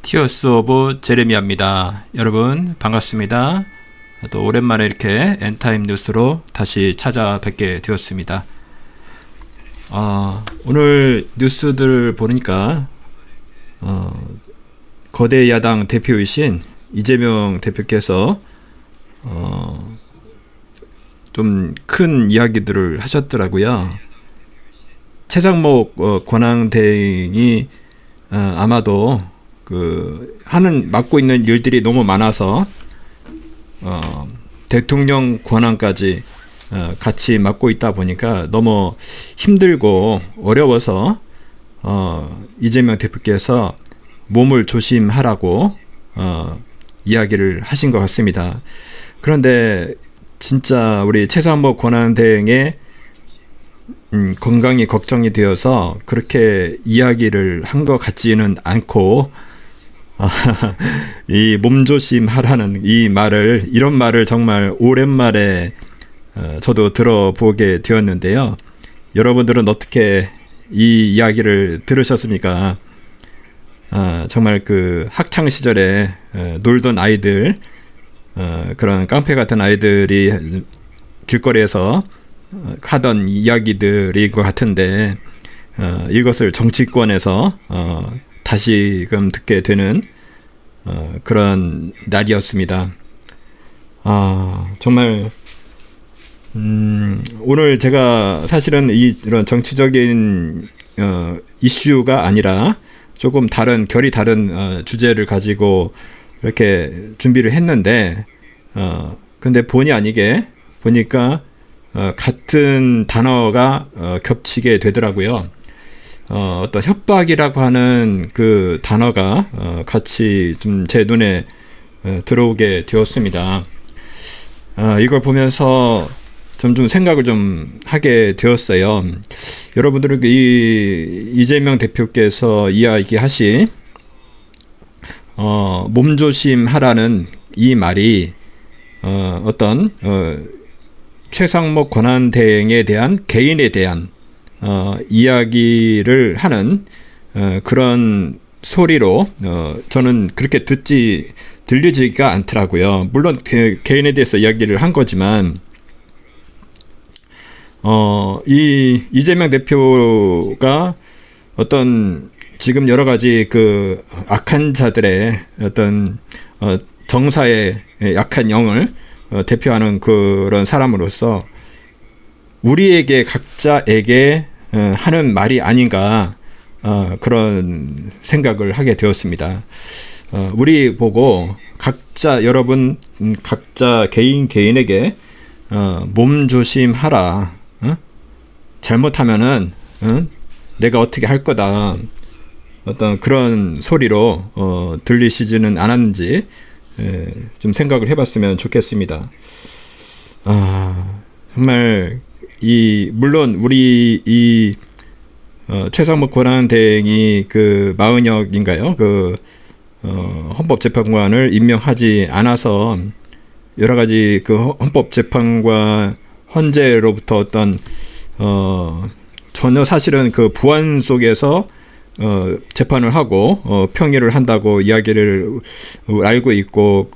티어스 오브 제레미야입니다. 여러분 반갑습니다. 또 오랜만에 이렇게 엔타임 뉴스로 다시 찾아뵙게 되었습니다. 오늘 뉴스들 보니까 거대 야당 대표이신 이재명 대표께서 좀 큰 이야기들을 하셨더라고요. 최상목 권한대행이 아마도 맡고 있는 일들이 너무 많아서 대통령 권한까지 같이 맡고 있다 보니까 너무 힘들고 어려워서 이재명 대표께서 몸을 조심하라고 이야기를 하신 것 같습니다. 그런데 진짜 우리 최상목 권한대행의 건강이 걱정이 되어서 그렇게 이야기를 한 것 같지는 않고 이 몸조심하라는 이런 말을 정말 오랜만에 저도 들어보게 되었는데요. 여러분들은 어떻게 이 이야기를 들으셨습니까? 정말 그 학창 시절에 놀던 아이들, 그런 깡패 같은 아이들이 길거리에서 하던 이야기들인 것 같은데 이것을 정치권에서 다시금 듣게 되는 그런 날이었습니다. 정말 오늘 제가 사실은 이런 정치적인 이슈가 아니라 조금 결이 다른 주제를 가지고 이렇게 준비를 했는데 근데 본의 아니게 보니까 같은 단어가 겹치게 되더라고요. 어떤 협박이라고 하는 그 단어가 같이 좀 제 눈에 들어오게 되었습니다. 이걸 보면서 좀 생각을 좀 하게 되었어요. 여러분들은 이재명 대표께서 이야기하신 몸조심하라는 이 말이 어떤 최상목 권한대행에 대한 개인에 대한 이야기를 하는 그런 소리로 저는 그렇게 들리지가 않더라고요. 물론 개인에 대해서 이야기를 한 거지만 이재명 대표가 어떤 지금 여러 가지 그 악한 자들의 어떤 정사의 약한 영을 대표하는 그런 사람으로서 우리에게 각자에게 하는 말이 아닌가 그런 생각을 하게 되었습니다. 우리 보고 여러분 각자 개인에게 몸조심하라. 잘못하면은 내가 어떻게 할 거다. 어떤 그런 소리로 들리시지는 않았는지 좀 생각을 해봤으면 좋겠습니다. 정말 물론 우리 최상목 권한대행이 그 마은혁인가요? 헌법재판관을 임명하지 않아서 여러 가지 그 헌법재판관 헌재로부터 어떤 전혀 사실은 그 보안 속에서 재판을 하고 평의를 한다고 이야기를 알고 있고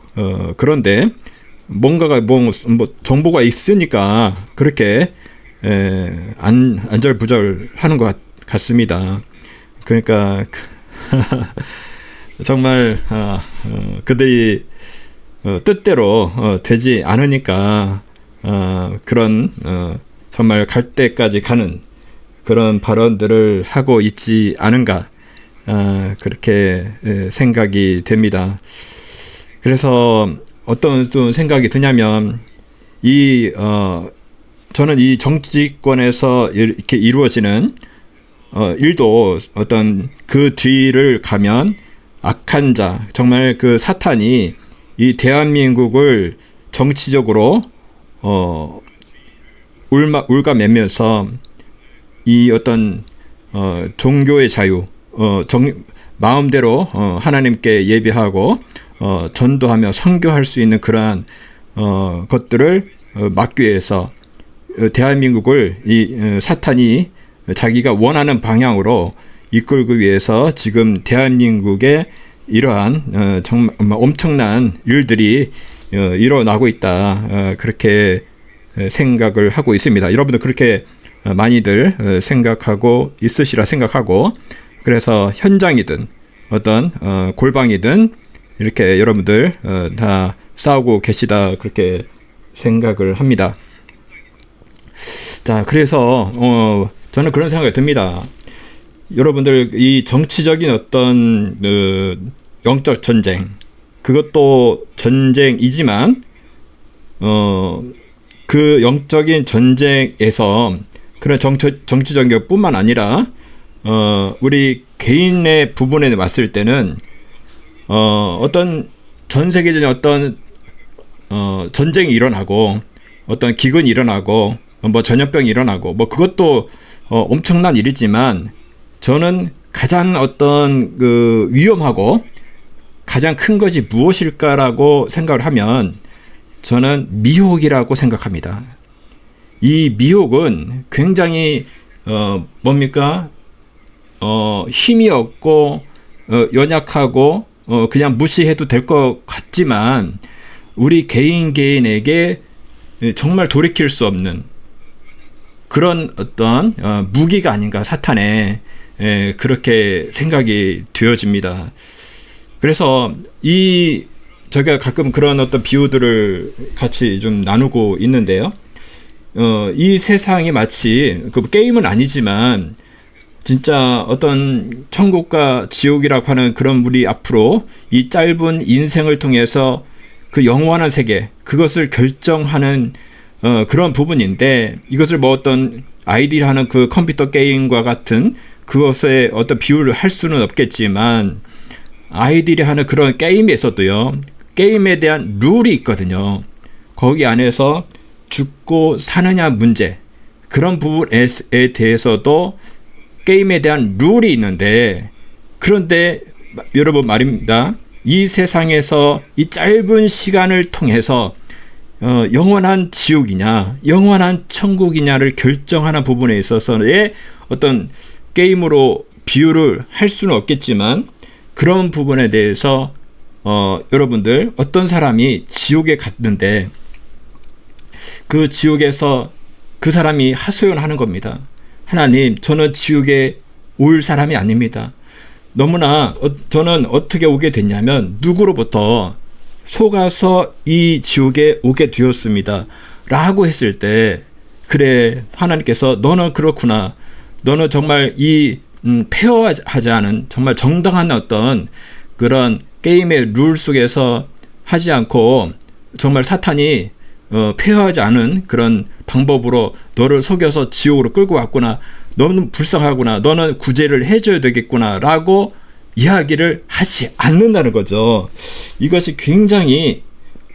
그런데 뭔가가 정보가 있으니까 그렇게 안절부절하는 것 같습니다. 그러니까 정말 그들이 뜻대로 되지 않으니까 그런 정말 갈 때까지 가는 그런 발언들을 하고 있지 않은가 그렇게 생각이 됩니다. 그래서 어떤 또 생각이 드냐면 저는 이 정치권에서 이렇게 이루어지는 일도 어떤 그 뒤를 가면 악한 자, 정말 그 사탄이 이 대한민국을 정치적으로 울가매면서 이 어떤 종교의 자유, 마음대로 하나님께 예배하고 전도하며 선교할 수 있는 그러한 것들을 막기 위해서 대한민국을 사탄이 자기가 원하는 방향으로 이끌기 위해서 지금 대한민국에 이러한 정말 엄청난 일들이 일어나고 있다. 그렇게 생각을 하고 있습니다. 여러분들 그렇게 많이들 생각하고 있으시라 생각하고, 그래서 현장이든 어떤 골방이든 이렇게 여러분들 다 싸우고 계시다, 그렇게 생각을 합니다. 자, 그래서 저는 그런 생각이 듭니다. 여러분들 이 정치적인 어떤 영적 전쟁, 그것도 전쟁이지만 그 영적인 전쟁에서 그런 정치적인 것뿐만 아니라 우리 개인의 부분에 왔을 때는 어떤 전 세계적인 어떤 전쟁이 일어나고 어떤 기근이 일어나고 뭐 전염병이 일어나고 뭐 그것도 엄청난 일이지만, 저는 가장 어떤 그 위험하고 가장 큰 것이 무엇일까라고 생각을 하면 저는 미혹이라고 생각합니다. 이 미혹은 굉장히 뭡니까? 힘이 없고 연약하고 그냥 무시해도 될 것 같지만 우리 개인에게 정말 돌이킬 수 없는 그런 어떤 무기가 아닌가, 사탄의, 그렇게 생각이 되어집니다. 그래서 저희가 가끔 그런 어떤 비유들을 같이 좀 나누고 있는데요. 이 세상이 마치 그 게임은 아니지만 진짜 어떤 천국과 지옥이라고 하는 그런 우리 앞으로 이 짧은 인생을 통해서 그 영원한 세계, 그것을 결정하는 그런 부분인데, 이것을 뭐 어떤 아이들이 하는 그 컴퓨터 게임과 같은 그것에 어떤 비유를 할 수는 없겠지만, 아이들이 하는 그런 게임에서도요, 게임에 대한 룰이 있거든요. 거기 안에서 죽고 사느냐 문제, 그런 부분에 대해서도 게임에 대한 룰이 있는데, 그런데 여러분 말입니다. 이 세상에서 이 짧은 시간을 통해서 영원한 지옥이냐 영원한 천국이냐를 결정하는 부분에 있어서의 어떤 게임으로 비유를 할 수는 없겠지만, 그런 부분에 대해서 여러분들 어떤 사람이 지옥에 갔는데 그 지옥에서 그 사람이 하소연하는 겁니다. 하나님, 저는 지옥에 올 사람이 아닙니다. 너무나 저는 어떻게 오게 됐냐면 누구로부터 속아서 이 지옥에 오게 되었습니다 라고 했을 때, 그래, 하나님께서 너는 그렇구나, 너는 정말 이 페어하지 않은 정말 정당한 어떤 그런 게임의 룰 속에서 하지 않고 정말 사탄이 페어하지 않은 그런 방법으로 너를 속여서 지옥으로 끌고 왔구나, 너는 불쌍하구나, 너는 구제를 해줘야 되겠구나 라고 이야기를 하지 않는다는 거죠. 이것이 굉장히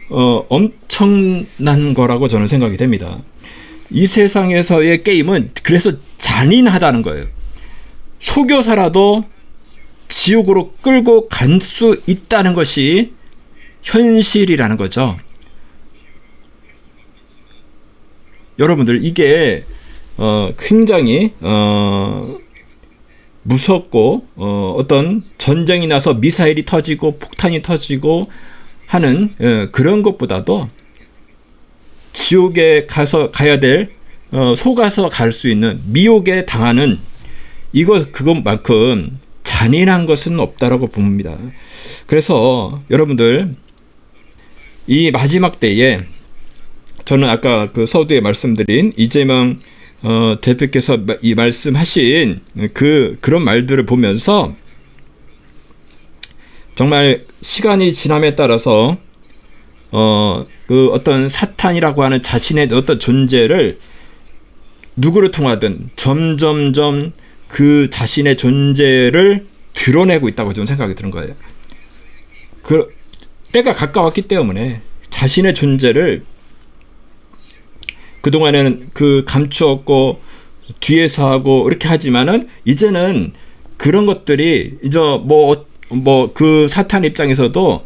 엄청난 거라고 저는 생각이 됩니다. 이 세상에서의 게임은 그래서 잔인하다는 거예요. 속여서라도 지옥으로 끌고 갈 수 있다는 것이 현실이라는 거죠. 여러분들 이게 굉장히 무섭고 어떤 전쟁이 나서 미사일이 터지고 폭탄이 터지고 하는 그런 것보다도 지옥에 가야 될 속아서 갈 수 있는 미혹에 당하는 그것만큼 잔인한 것은 없다라고 봅니다. 그래서 여러분들 이 마지막 때에 저는 아까 그 서두에 말씀드린 이재명 대표께서 이 말씀하신 그런 말들을 보면서 정말 시간이 지남에 따라서 그 어떤 사탄이라고 하는 자신의 어떤 존재를 누구를 통하든 점점점 그 자신의 존재를 드러내고 있다고 저는 생각이 드는 거예요. 그 때가 가까웠기 때문에 자신의 존재를 그동안에는 감추었고 뒤에서 하고 이렇게 하지만은 이제는 그런 것들이 이제 그 사탄 입장에서도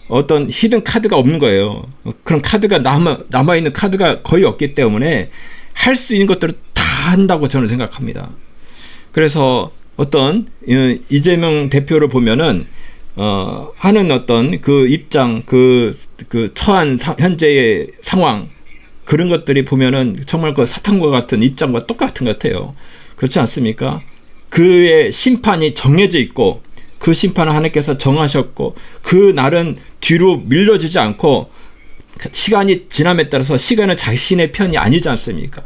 어떤 히든 카드가 없는 거예요. 그런 카드가 남아있는 카드가 거의 없기 때문에 할 수 있는 것들을 다 한다고 저는 생각합니다. 그래서 어떤 이재명 대표를 보면은 하는 어떤 그 입장, 그 처한 현재의 상황, 그런 것들이 보면은 정말 그 사탄과 같은 입장과 똑같은 것 같아요. 그렇지 않습니까? 그의 심판이 정해져 있고, 그 심판을 하나님께서 정하셨고, 그 날은 뒤로 밀려지지 않고, 시간이 지남에 따라서 시간은 자신의 편이 아니지 않습니까?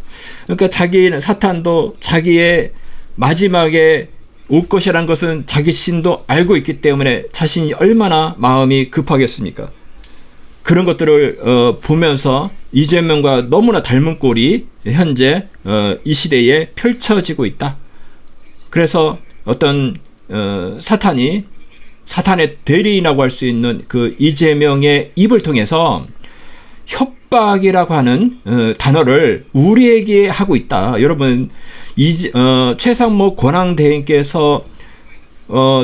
그러니까 사탄도 자기의 마지막에 올 것이라는 것은 자기 자신도 알고 있기 때문에 자신이 얼마나 마음이 급하겠습니까? 그런 것들을 보면서 이재명과 너무나 닮은 꼴이 현재 이 시대에 펼쳐지고 있다. 그래서 어떤 사탄의 대리인이라고 할 수 있는 그 이재명의 입을 통해서 협박이라고 하는 단어를 우리에게 하고 있다. 여러분, 최상목 권한대행께서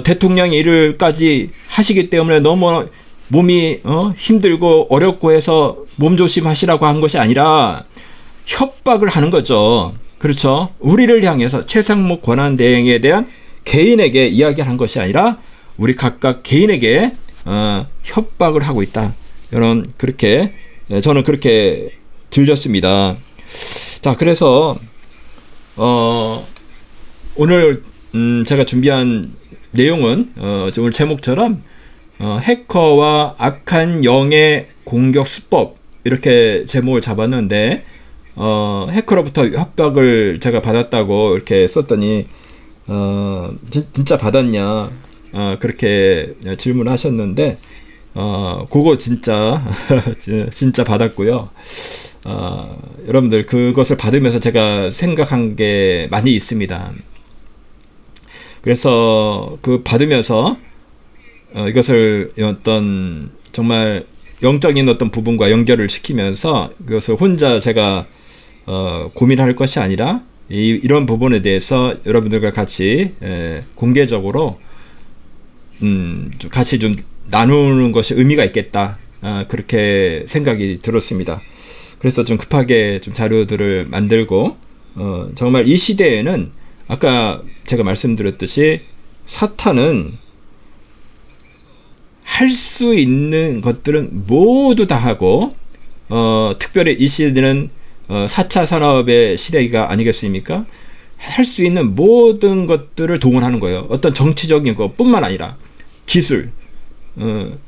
대통령의 일을까지 하시기 때문에 너무 몸이 힘들고 어렵고 해서 몸조심하시라고 한 것이 아니라 협박을 하는 거죠. 그렇죠? 우리를 향해서 최상목 권한대행에 대한 개인에게 이야기를 한 것이 아니라 우리 각각 개인에게 협박을 하고 있다. 저는 그렇게 들렸습니다. 자, 그래서 오늘 제가 준비한 내용은 오늘 제목처럼 해커와 악한 영의 공격 수법, 이렇게 제목을 잡았는데 해커로부터 협박을 제가 받았다고 이렇게 썼더니 진짜 받았냐 그렇게 질문하셨는데 그거 진짜 받았고요. 여러분들 그것을 받으면서 제가 생각한 게 많이 있습니다. 그래서 그 받으면서 이것을 어떤 정말 영적인 어떤 부분과 연결을 시키면서 그것을 혼자 제가 고민할 것이 아니라 이런 부분에 대해서 여러분들과 같이 공개적으로 같이 좀 나누는 것이 의미가 있겠다. 그렇게 생각이 들었습니다. 그래서 좀 급하게 좀 자료들을 만들고 정말 이 시대에는 아까 제가 말씀드렸듯이 사탄은 할 수 있는 것들은 모두 다 하고 특별히 이 시대는 4차 산업의 시대가 아니겠습니까? 할 수 있는 모든 것들을 동원하는 거예요. 어떤 정치적인 것뿐만 아니라 기술,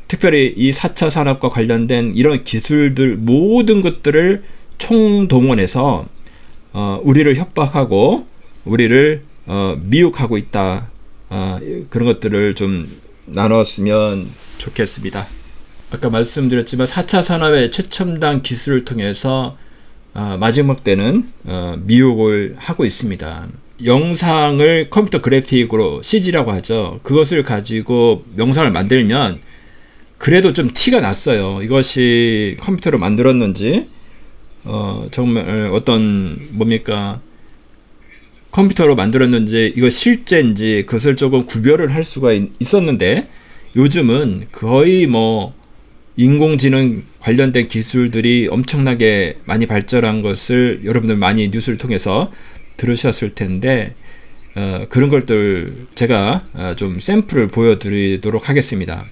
특별히 이 4차 산업과 관련된 이런 기술들 모든 것들을 총동원해서 우리를 협박하고 우리를 미혹하고 있다. 그런 것들을 좀 나눴으면 좋겠습니다. 아까 말씀드렸지만 4차 산업의 최첨단 기술을 통해서 마지막 때는 미혹을 하고 있습니다. 영상을 컴퓨터 그래픽으로 CG라고 하죠. 그것을 가지고 영상을 만들면 그래도 좀 티가 났어요. 이것이 컴퓨터로 만들었는지 정말 컴퓨터로 만들었는지 이거 실제인지 그것을 조금 구별을 할 수가 있었는데 요즘은 거의 인공지능 관련된 기술들이 엄청나게 많이 발전한 것을 여러분들 많이 뉴스를 통해서 들으셨을 텐데 그런 것들 제가 좀 샘플을 보여드리도록 하겠습니다.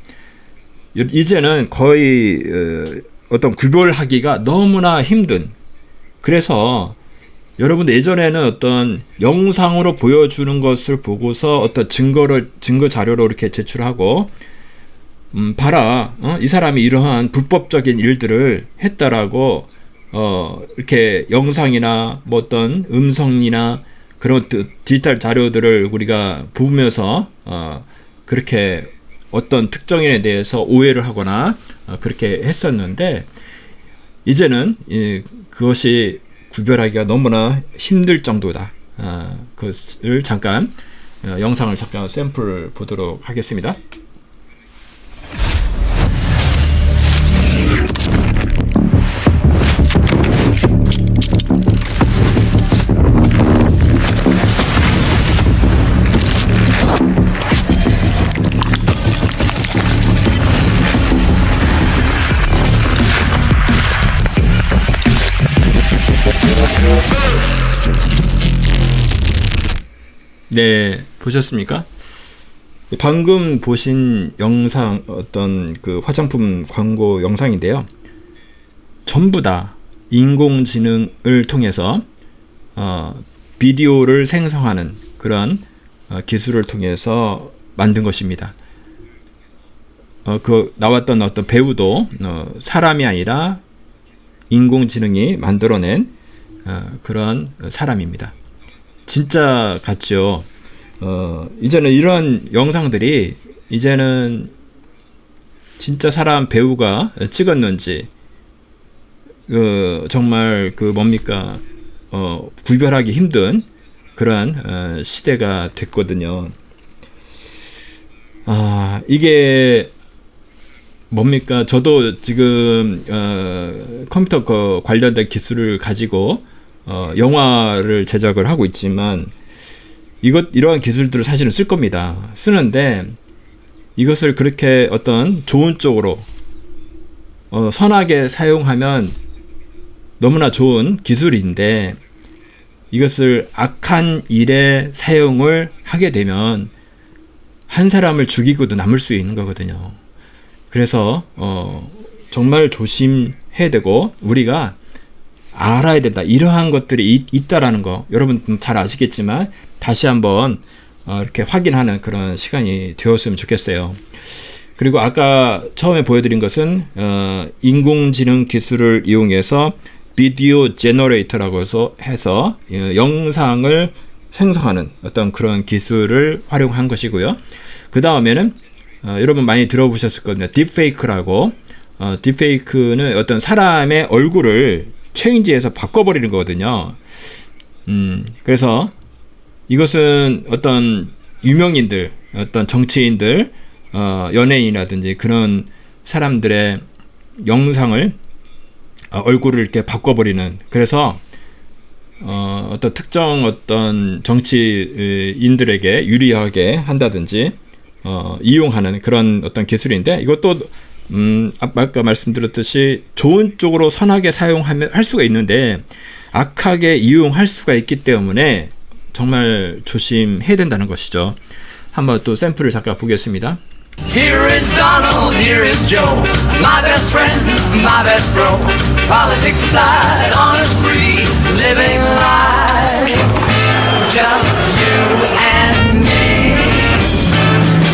이제는 거의 어떤 구별하기가 너무나 힘든, 그래서 여러분들 예전에는 어떤 영상으로 보여주는 것을 보고서 어떤 증거 자료로 이렇게 제출하고 봐라, 이 사람이 이러한 불법적인 일들을 했다라고 이렇게 영상이나 어떤 음성이나 그런 디지털 자료들을 우리가 보면서 그렇게 어떤 특정인에 대해서 오해를 하거나 그렇게 했었는데 이제는 그것이 구별하기가 너무나 힘들 정도다. 그것을 잠깐 영상을 잠깐 샘플을 보도록 하겠습니다. 네, 보셨습니까? 방금 보신 영상 어떤 그 화장품 광고 영상인데요. 전부 다 인공지능을 통해서 비디오를 생성하는 그런 기술을 통해서 만든 것입니다. 그 나왔던 어떤 배우도 사람이 아니라 인공지능이 만들어낸 그런 사람입니다. 진짜 같죠. 이제는 이런 영상들이 이제는 진짜 사람 배우가 찍었는지 정말 뭡니까 구별하기 힘든 그런 시대가 됐거든요. 이게 뭡니까? 저도 지금 컴퓨터 관련된 기술을 가지고 영화를 제작을 하고 있지만 이러한 기술들을 사실은 쓸 겁니다. 쓰는데 이것을 그렇게 어떤 좋은 쪽으로 선하게 사용하면 너무나 좋은 기술인데 이것을 악한 일에 사용을 하게 되면 한 사람을 죽이고도 남을 수 있는 거거든요. 그래서 정말 조심해야 되고 우리가 알아야 된다. 이러한 것들이 있다라는 거 여러분 잘 아시겠지만 다시 한번 이렇게 확인하는 그런 시간이 되었으면 좋겠어요. 그리고 아까 처음에 보여드린 것은 인공지능 기술을 이용해서 비디오 제너레이터라고 해서 영상을 생성하는 어떤 그런 기술을 활용한 것이고요. 그 다음에는 여러분 많이 들어보셨을 거든요. 딥페이크라고. 딥페이크는 어떤 사람의 얼굴을 체인지해서 바꿔버리는 거거든요. 그래서 이것은 어떤 유명인들, 어떤 정치인들, 연예인이라든지 그런 사람들의 영상을 얼굴을 이렇게 바꿔버리는, 그래서 어떤 특정 어떤 정치인들에게 유리하게 한다든지 이용하는 그런 어떤 기술인데, 이것도 아까 말씀드렸듯이 좋은 쪽으로 선하게 사용하면 할 수가 있는데 악하게 이용할 수가 있기 때문에 정말 조심해야 된다는 것이죠. 한번 또 샘플을 잠깐 보겠습니다. Here is Donald, here is Joe, my best friend, my best bro. Politics aside, on a spree, living life, just you and me.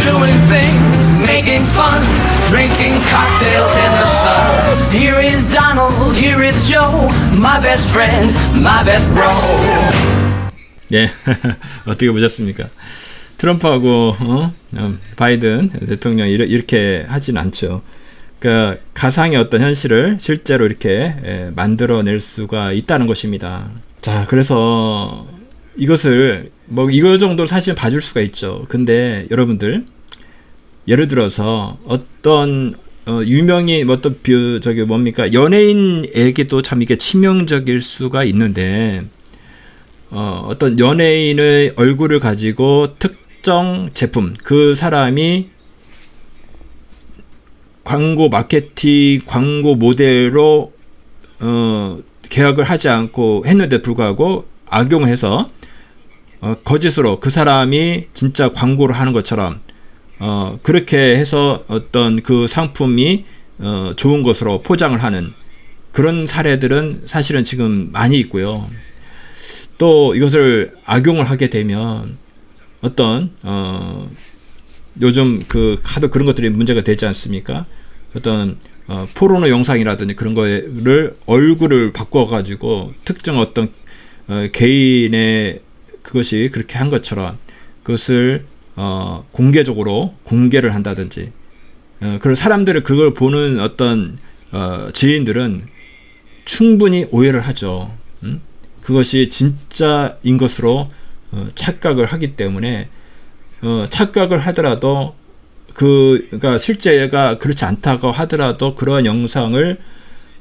Doing things, making fun, drinking cocktails in the sun. Here is Donald, here is Joe, my best friend, my best bro. 예, 어떻게 보셨습니까? 트럼프하고 바이든 대통령 이렇게 하진 않죠. 그러니까 가상의 어떤 현실을 실제로 이렇게 만들어낼 수가 있다는 것입니다. 자, 그래서 이것을 이거 정도 사실 봐줄 수가 있죠. 근데 여러분들 예를 들어서 어떤 유명인 어떤 연예인에게도 참 이게 치명적일 수가 있는데 어떤 연예인의 얼굴을 가지고 특정 제품, 그 사람이 광고 마케팅, 광고 모델로 계약을 하지 않고 했는데 불구하고 악용해서 거짓으로 그 사람이 진짜 광고를 하는 것처럼 그렇게 해서 어떤 그 상품이 좋은 것으로 포장을 하는 그런 사례들은 사실은 지금 많이 있고요. 또 이것을 악용을 하게 되면 어떤 요즘 하도 그런 것들이 문제가 되지 않습니까? 어떤 포르노 영상이라든지 그런 거를 얼굴을 바꿔가지고 특정 어떤 개인의 그것이 그렇게 한 것처럼 그것을 공개적으로 공개를 한다든지 그런 사람들을 그걸 보는 어떤 지인들은 충분히 오해를 하죠. 그것이 진짜인 것으로 착각을 하기 때문에 착각을 하더라도 그러니까 실제가 그렇지 않다고 하더라도 그러한 영상을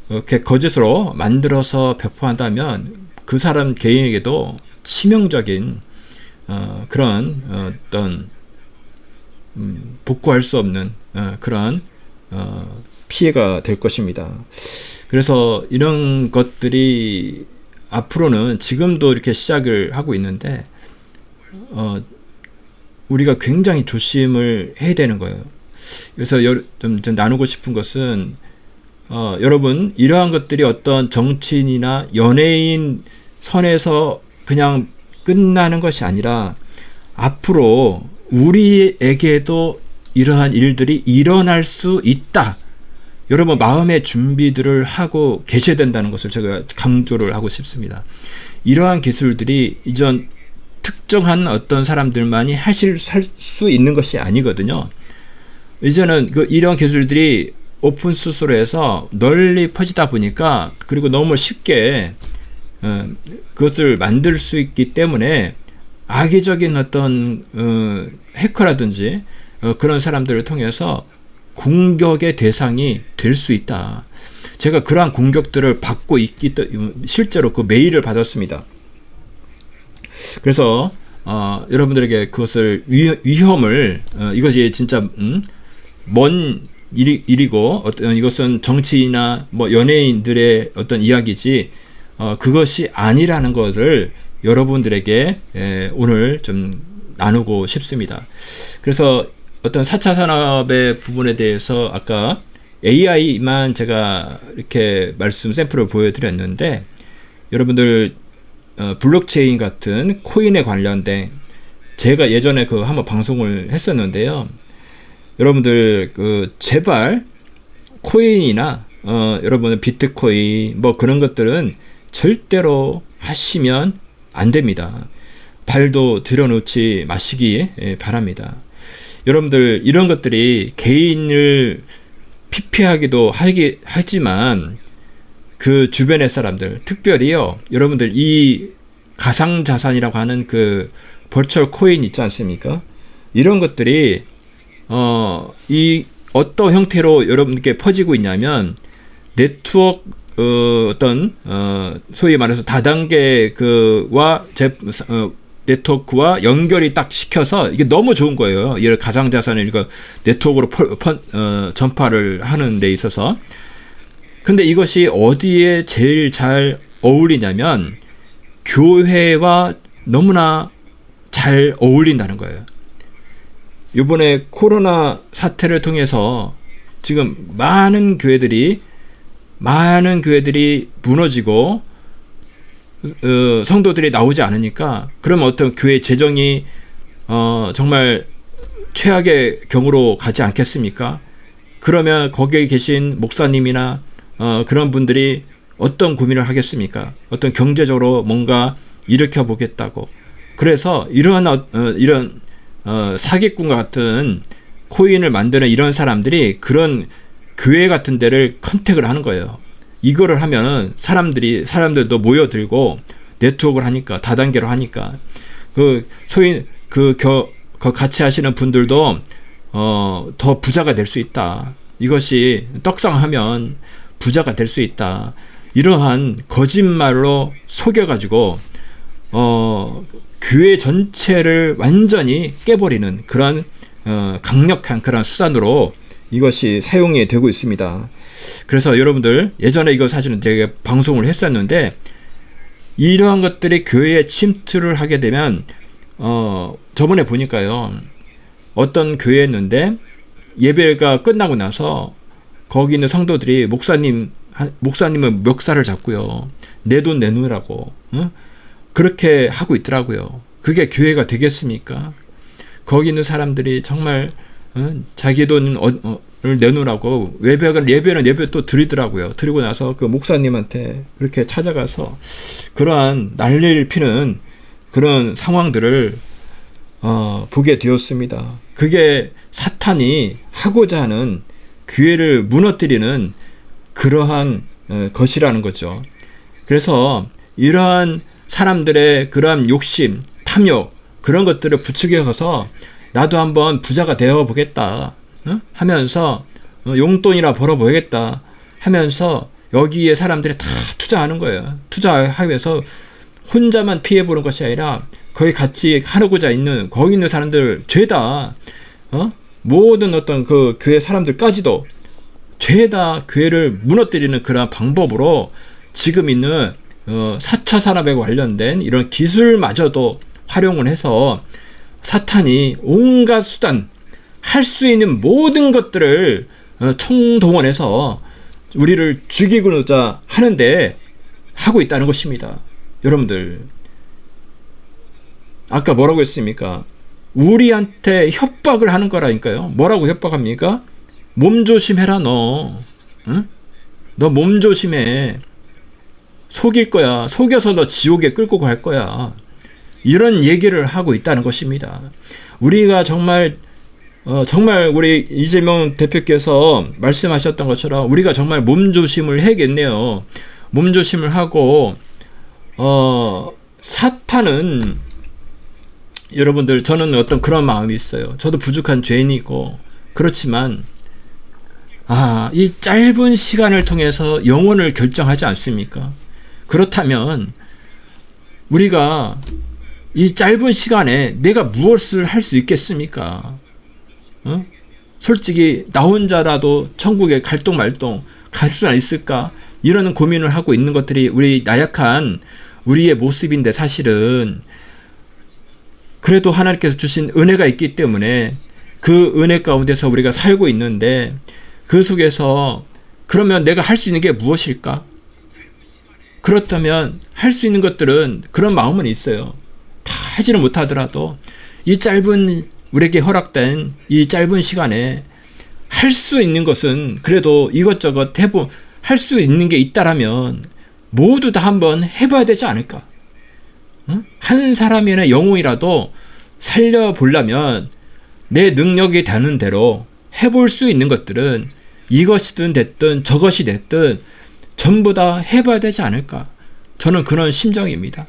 이렇게 거짓으로 만들어서 배포한다면 그 사람 개인에게도 치명적인 그런 어떤 복구할 수 없는 그런 피해가 될 것입니다. 그래서 이런 것들이 앞으로는 지금도 이렇게 시작을 하고 있는데 우리가 굉장히 조심을 해야 되는 거예요. 그래서 좀 나누고 싶은 것은 여러분 이러한 것들이 어떤 정치인이나 연예인 선에서 그냥 끝나는 것이 아니라 앞으로 우리에게도 이러한 일들이 일어날 수 있다. 여러분 마음의 준비들을 하고 계셔야 된다는 것을 제가 강조를 하고 싶습니다. 이러한 기술들이 이전 특정한 어떤 사람들만이 하실 수 있는 것이 아니거든요. 이제는 이런 기술들이 오픈 소스로 해서 널리 퍼지다 보니까 그리고 너무 쉽게 그것을 만들 수 있기 때문에 악의적인 어떤 해커라든지 그런 사람들을 통해서 공격의 대상이 될 수 있다. 제가 그러한 공격들을 받고 있기 때문에 실제로 그 메일을 받았습니다. 그래서 여러분들에게 그것을 위험을 이것이 진짜 먼 일이고 이것은 정치인이나 뭐 연예인들의 어떤 이야기지 그것이 아니라는 것을 여러분들에게 오늘 좀 나누고 싶습니다. 그래서 어떤 4차 산업의 부분에 대해서 아까 AI만 제가 이렇게 샘플을 보여드렸는데 여러분들 블록체인 같은 코인에 관련된 제가 예전에 한번 방송을 했었는데요. 여러분들 제발 코인이나 여러분은 비트코인 뭐 그런 것들은 절대로 하시면 안 됩니다. 발도 들여놓지 마시기 바랍니다. 여러분들 이런 것들이 개인을 피폐하기도 하지만 그 주변의 사람들 특별히요 여러분들 이 가상자산이라고 하는 그 버추얼 코인 있지 않습니까? 이런 것들이 이 어떤 형태로 여러분께 퍼지고 있냐면 네트워크 어떤 소위 말해서 다단계 네트워크와 연결이 딱 시켜서 이게 너무 좋은 거예요. 이 가상자산을 이거 네트워크로 전파를 하는 데 있어서. 근데 이것이 어디에 제일 잘 어울리냐면 교회와 너무나 잘 어울린다는 거예요. 이번에 코로나 사태를 통해서 지금 많은 교회들이 무너지고 성도들이 나오지 않으니까 그러면 어떤 교회 재정이 정말 최악의 경우로 가지 않겠습니까? 그러면 거기에 계신 목사님이나 그런 분들이 어떤 고민을 하겠습니까? 어떤 경제적으로 뭔가 일으켜 보겠다고. 그래서 이런 사기꾼과 같은 코인을 만드는 이런 사람들이 그런 교회 같은 데를 컨택을 하는 거예요. 이거를 하면은 사람들도 모여들고 네트워크를 하니까 다단계로 하니까 같이 하시는 분들도 더 부자가 될 수 있다. 이것이 떡상하면 부자가 될 수 있다. 이러한 거짓말로 속여가지고 교회 전체를 완전히 깨버리는 그런 강력한 그런 수단으로 이것이 사용이 되고 있습니다. 그래서 여러분들 예전에 이거 사실은 제가 방송을 했었는데 이러한 것들이 교회에 침투를 하게 되면 저번에 보니까요 어떤 교회였는데 예배가 끝나고 나서 거기 있는 성도들이 목사님은 멱살을 잡고요 내 돈 내놓으라고 그렇게 하고 있더라고요. 그게 교회가 되겠습니까? 거기 있는 사람들이 정말 자기 돈을 내놓으라고 예배는 또 드리더라고요. 드리고 나서 그 목사님한테 그렇게 찾아가서 그러한 난리를 피는 그런 상황들을 보게 되었습니다. 그게 사탄이 하고자 하는 교회를 무너뜨리는 그러한 것이라는 거죠. 그래서 이러한 사람들의 그러한 욕심, 탐욕 그런 것들을 부추겨서 나도 한번 부자가 되어 보겠다 하면서 용돈이나 벌어보겠다 하면서 여기에 사람들이 다 투자하는 거예요. 투자하면서 혼자만 피해보는 것이 아니라 거기 같이 하고자 거기 있는 사람들 죄다 모든 어떤 그 교회 사람들까지도 죄다 교회를 무너뜨리는 그런 방법으로 지금 있는 4차 산업에 관련된 이런 기술마저도 활용을 해서 사탄이 온갖 수단, 할 수 있는 모든 것들을 총동원해서 우리를 죽이고자 하는데 하고 있다는 것입니다. 여러분들, 아까 뭐라고 했습니까? 우리한테 협박을 하는 거라니까요. 뭐라고 협박합니까? 몸 조심해라 너. 응? 너 몸 조심해. 속일 거야. 속여서 너 지옥에 끌고 갈 거야. 이런 얘기를 하고 있다는 것입니다. 우리가 정말 우리 이재명 대표께서 말씀하셨던 것처럼 우리가 정말 몸조심을 해야겠네요. 몸조심을 하고 사탄은, 여러분들, 저는 어떤 그런 마음이 있어요. 저도 부족한 죄인이고 그렇지만 이 짧은 시간을 통해서 영혼을 결정하지 않습니까? 그렇다면 우리가 이 짧은 시간에 내가 무엇을 할 수 있겠습니까? 솔직히 나 혼자라도 천국에 갈동 말동 갈 수는 있을까? 이런 고민을 하고 있는 것들이 우리 나약한 우리의 모습인데, 사실은 그래도 하나님께서 주신 은혜가 있기 때문에 그 은혜 가운데서 우리가 살고 있는데, 그 속에서 그러면 내가 할 수 있는 게 무엇일까? 그렇다면 할 수 있는 것들은, 그런 마음은 있어요. 다 하지는 못하더라도 이 짧은, 우리에게 허락된 이 짧은 시간에 할 수 있는 것은 그래도 이것저것 할 수 있는 게 있다라면 모두 다 한번 해봐야 되지 않을까? 한 사람이나 영혼이라도 살려보려면 내 능력이 되는 대로 해볼 수 있는 것들은 이것이든 됐든 저것이 됐든 전부 다 해봐야 되지 않을까? 저는 그런 심정입니다.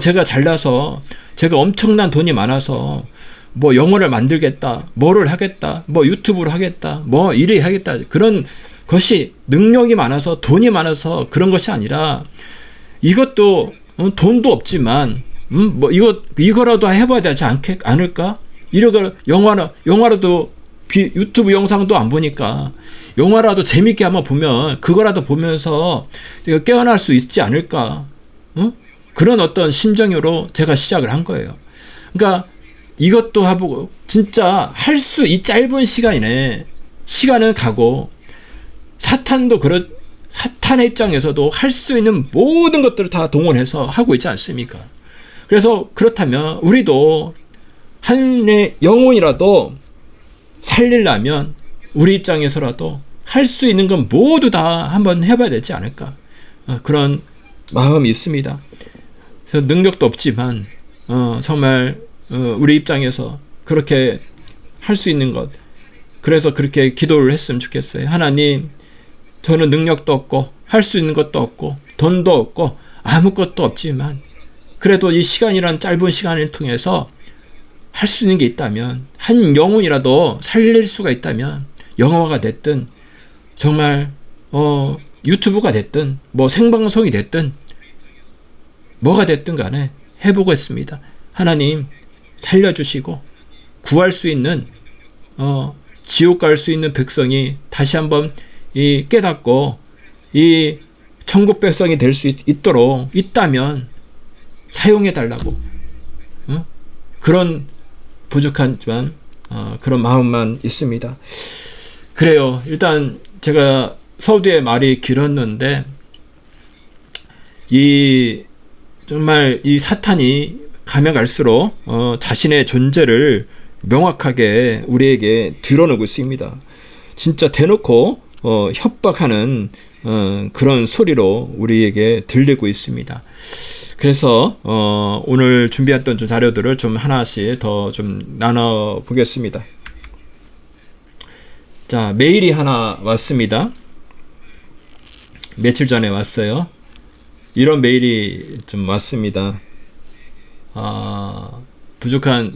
제가 잘나서, 제가 엄청난 돈이 많아서 영어를 만들겠다, 뭐를 하겠다, 유튜브를 하겠다, 이래 하겠다, 그런 것이, 능력이 많아서 돈이 많아서 그런 것이 아니라, 이것도 돈도 없지만 이거라도 해봐야 되지 않을까? 영화라도 유튜브 영상도 안 보니까 영화라도 재밌게 한번 보면 그거라도 보면서 깨어날 수 있지 않을까? 그런 어떤 심정으로 제가 시작을 한 거예요. 그러니까 이것도 해보고, 진짜 이 짧은 시간에 시간은 가고, 사탄의 입장에서도 할 수 있는 모든 것들을 다 동원해서 하고 있지 않습니까? 그래서 그렇다면 우리도 한 영혼이라도 살리려면 우리 입장에서라도 할 수 있는 건 모두 다 한번 해봐야 되지 않을까? 그런 마음이 있습니다. 그래서 능력도 없지만 정말 우리 입장에서 그렇게 할 수 있는 것, 그래서 그렇게 기도를 했으면 좋겠어요. 하나님, 저는 능력도 없고 할 수 있는 것도 없고 돈도 없고 아무것도 없지만 그래도 이 시간이란 짧은 시간을 통해서 할 수 있는 게 있다면, 한 영혼이라도 살릴 수가 있다면, 영화가 됐든 정말 유튜브가 됐든 생방송이 됐든 뭐가 됐든 간에 해보겠습니다. 하나님 살려주시고 구할 수 있는, 지옥 갈 수 있는 백성이 다시 한번 깨닫고 이 천국 백성이 될 수 있도록 있다면 사용해 달라고, 그런 부족하지만 그런 마음만 있습니다. 그래요. 일단 제가 서두에 말이 길었는데, 정말 이 사탄이 가면 갈수록 자신의 존재를 명확하게 우리에게 드러내고 있습니다. 진짜 대놓고 협박하는 그런 소리로 우리에게 들리고 있습니다. 그래서 오늘 준비했던 자료들을 좀 하나씩 더 좀 나눠 보겠습니다. 자, 메일이 하나 왔습니다. 며칠 전에 왔어요. 이런 메일이 좀 왔습니다.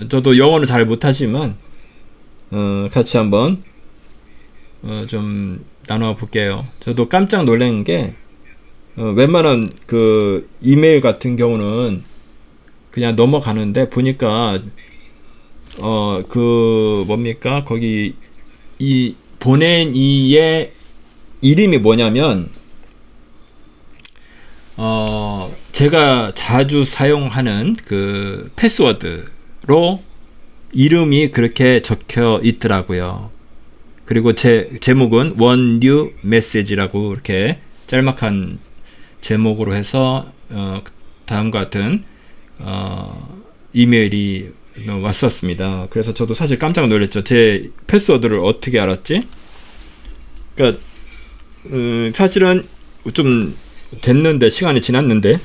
저도 영어를 잘 못하지만 같이 한번 좀 나눠 볼게요. 저도 깜짝 놀란 게, 웬만한 그 이메일 같은 경우는 그냥 넘어가는데, 보니까 뭡니까? 거기 이 보낸 이의 이름이 뭐냐면, 제가 자주 사용하는 그 패스워드로 이름이 그렇게 적혀 있더라고요. 그리고 제목은 One New Message라고 이렇게 짤막한 제목으로 해서 다음과 같은 이메일이 왔었습니다. 그래서 저도 사실 깜짝 놀랐죠. 제 패스워드를 어떻게 알았지? 그러니까 사실은 좀 됐는데, 시간이 지났는데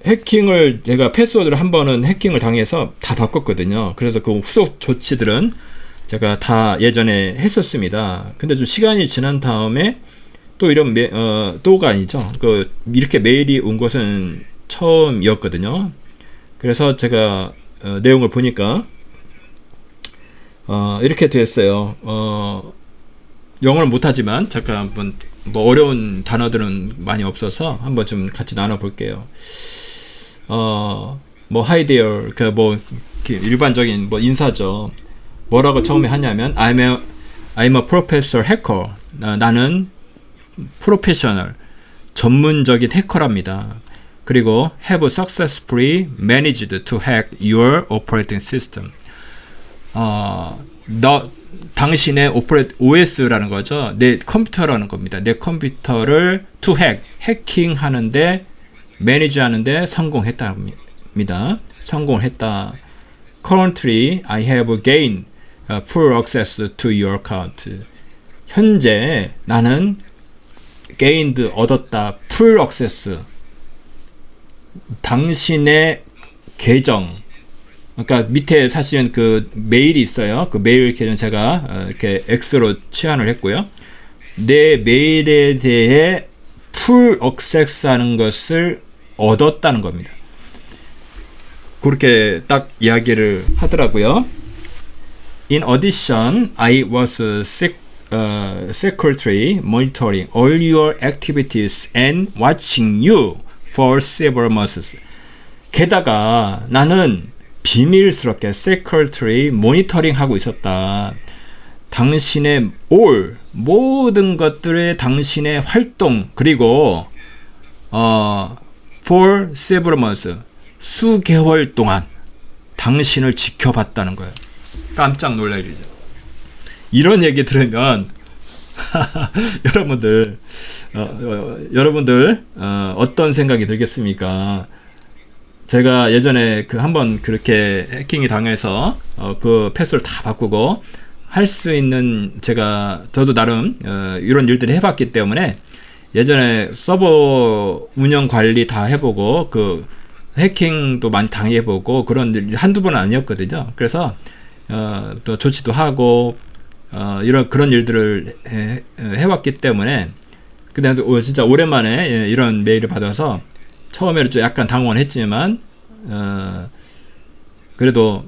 해킹을, 제가 패스워드를 한 번은 해킹을 당해서 다 바꿨거든요. 그래서 그 후속 조치들은 제가 다 예전에 했었습니다. 근데 좀 시간이 지난 다음에 또 이런 또가 아니죠. 이렇게 메일이 온 것은 처음이었거든요. 그래서 제가 내용을 보니까 이렇게 됐어요. 영어를 못하지만 잠깐 한번 뭐 어려운 단어들은 많이 없어서 한번 좀 같이 나눠볼게요. 뭐 hi there, 뭐 일반적인 뭐 인사죠. 뭐라고 처음에 하냐면 I'm a professor hacker. 나는 프로페셔널, 전문적인 해커랍니다. 그리고 have successfully managed to hack your operating system. 당신의 OS라는 거죠. 내 컴퓨터라는 겁니다. 내 컴퓨터를 to hack, 해킹하는데, 매니지하는데 성공했답니다. 성공을 했다. Currently, I have gained full access to your account. 현재 나는 gained, 얻었다. full access. 당신의 계정. 그러니까 밑에 사실은 그 메일이 있어요. 그 메일 계정 제가 이렇게 X로 치환을 했고요. 내 메일에 대해 풀 액세스하는 것을 얻었다는 겁니다. 그렇게 딱 이야기를 하더라고요. In addition, I was secretly monitoring all your activities and watching you for several months. 게다가 나는 비밀스럽게 secretly monitoring 하고 있었다. 당신의 모든 것들의 당신의 활동, 그리고 for several months, 수개월 동안 당신을 지켜봤다는 거예요. 깜짝 놀랄 일이죠. 이런 얘기 들으면 여러분들 어떤 생각이 들겠습니까? 제가 예전에 한번 그렇게 해킹이 당해서 그 패스를 다 바꾸고 할 수 있는, 저도 나름 이런 일들을 해봤기 때문에 예전에 서버 운영 관리 다 해보고 그 해킹도 많이 당해보고 그런 일 한두 번은 아니었거든요. 그래서 또 조치도 하고 그런 일들을 해왔기 때문에, 근데 진짜 오랜만에 이런 메일을 받아서 처음에는 좀 약간 당황을 했지만 그래도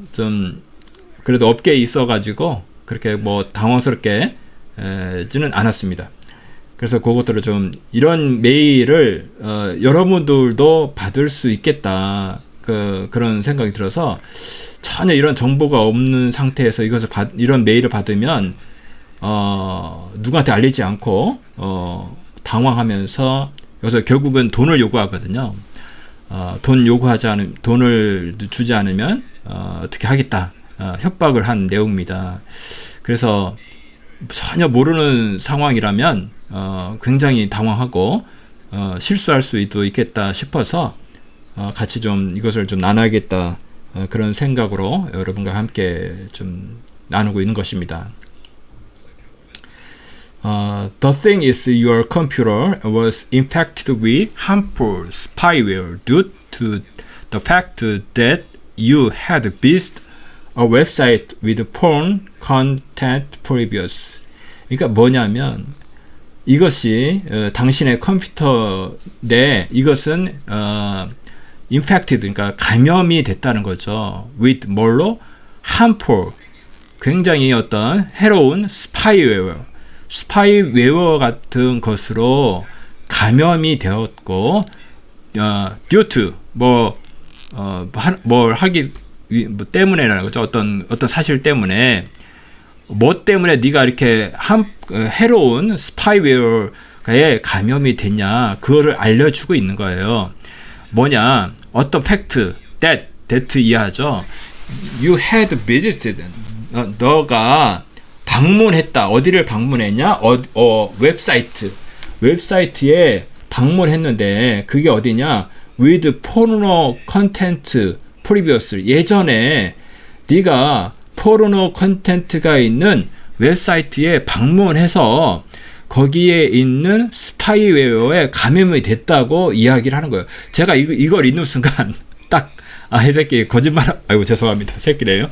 업계에 있어가지고 그렇게 뭐 당황스럽게 지는 않았습니다. 그래서 그것들을 좀, 이런 메일을 여러분들도 받을 수 있겠다, 그런 생각이 들어서 전혀 이런 정보가 없는 상태에서 이런 메일을 받으면 누구한테 알리지 않고 당황하면서, 여기서 결국은 돈을 요구하거든요. 돈을 주지 않으면 어떻게 하겠다, 협박을 한 내용입니다. 그래서 전혀 모르는 상황이라면 굉장히 당황하고 실수할 수도 있겠다 싶어서 같이 좀 이것을 좀 나눠야겠다, 그런 생각으로 여러분과 함께 좀 나누고 있는 것입니다. The thing is, your computer was infected with harmful spyware due to the fact that you had visited a website with porn content previous. 그러니까 뭐냐면, 이것이 당신의 컴퓨터 내, 이것은 infected, 그러니까 감염이 됐다는 거죠. with 뭘로? harmful, 굉장히 어떤 해로운 스파이웨어 같은 것으로 감염이 되었고, due to 뭘 하기 때문에라는 거죠. 어떤 사실 때문에, 뭐 때문에 네가 이렇게 해로운 스파이웨어에 감염이 됐냐, 그거를 알려주고 있는 거예요. 뭐냐, 어떤 팩트, that that 이하죠. You had visited. 너가 방문했다. 어디를 방문했냐? 웹사이트에 방문했는데 그게 어디냐? With porno content previous. 예전에 네가 포르노 컨텐츠가 있는 웹사이트에 방문해서 거기에 있는 스파이웨어에 감염이 됐다고 이야기를 하는 거예요. 제가 이걸 읽는 순간 딱 이 새끼 거짓말. 아이고 죄송합니다. 새끼래요.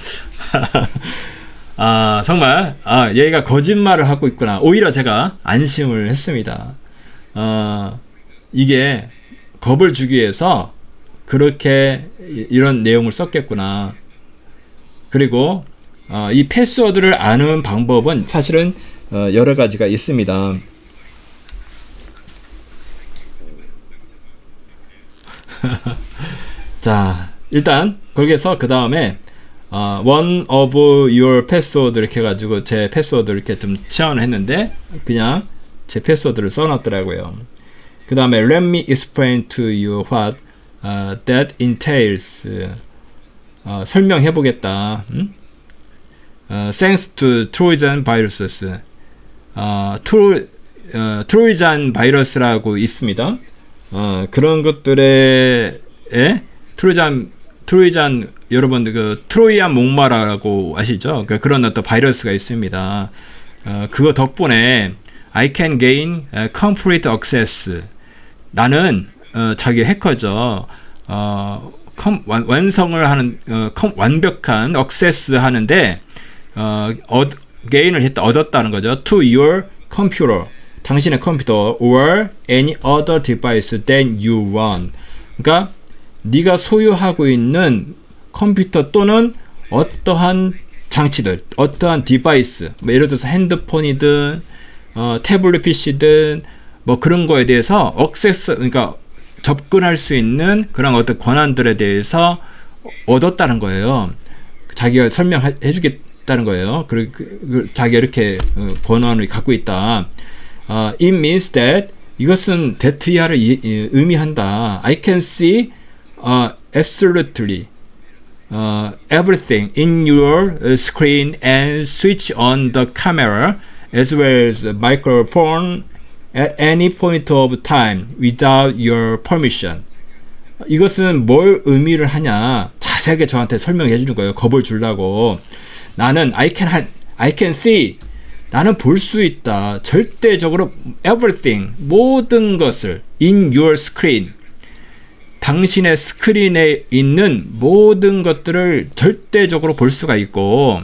정말 얘가 거짓말을 하고 있구나. 오히려 제가 안심을 했습니다. 이게 겁을 주기 위해서 그렇게 이런 내용을 썼겠구나. 그리고 이 패스워드를 아는 방법은 사실은 여러 가지가 있습니다. 자, 일단 거기에서 그 다음에 one of your password 이렇게 해가지고 제 패스워드 이렇게 좀 치환을 했는데 그냥 제 패스워드를 써놨더라고요. 그 다음에 let me explain to you what that entails. 설명해 보겠다. Thanks to Trojan viruses. 트로이잔 바이러스라고 있습니다. 그런 것들에 트로이잔 여러분 그 트로이안 목마라고 아시죠? 그런 어떤 바이러스가 있습니다. 그거 덕분에 I can gain complete access. 나는 자기 해커죠. 완성을 하는 완벽한 access 하는데 gain을 했다 얻었다는 거죠. To your computer. 당신의 컴퓨터 or any other device that you want. 그러니까 네가 소유하고 있는 컴퓨터 또는 어떠한 장치들, 어떠한 디바이스, 뭐 예를 들어서 핸드폰이든 태블릿 PC든 뭐 그런 거에 대해서 액세스, 그러니까 접근할 수 있는 그런 어떤 권한들에 대해서 얻었다는 거예요. 자기가 설명해 주겠다는 거예요. 그리고 자기가 이렇게 권한을 갖고 있다. It means that 이것은 that 이하를 의미한다. I can see absolutely everything in your screen and switch on the camera as well as the microphone at any point of time without your permission. 이것은 뭘 의미를 하냐 자세하게 저한테 설명해 주는 거예요. 겁을 주려고. 나는 I can see. 나는 볼 수 있다. 절대적으로 everything. 모든 것을 in your screen. 당신의 스크린에 있는 모든 것들을 절대적으로 볼 수가 있고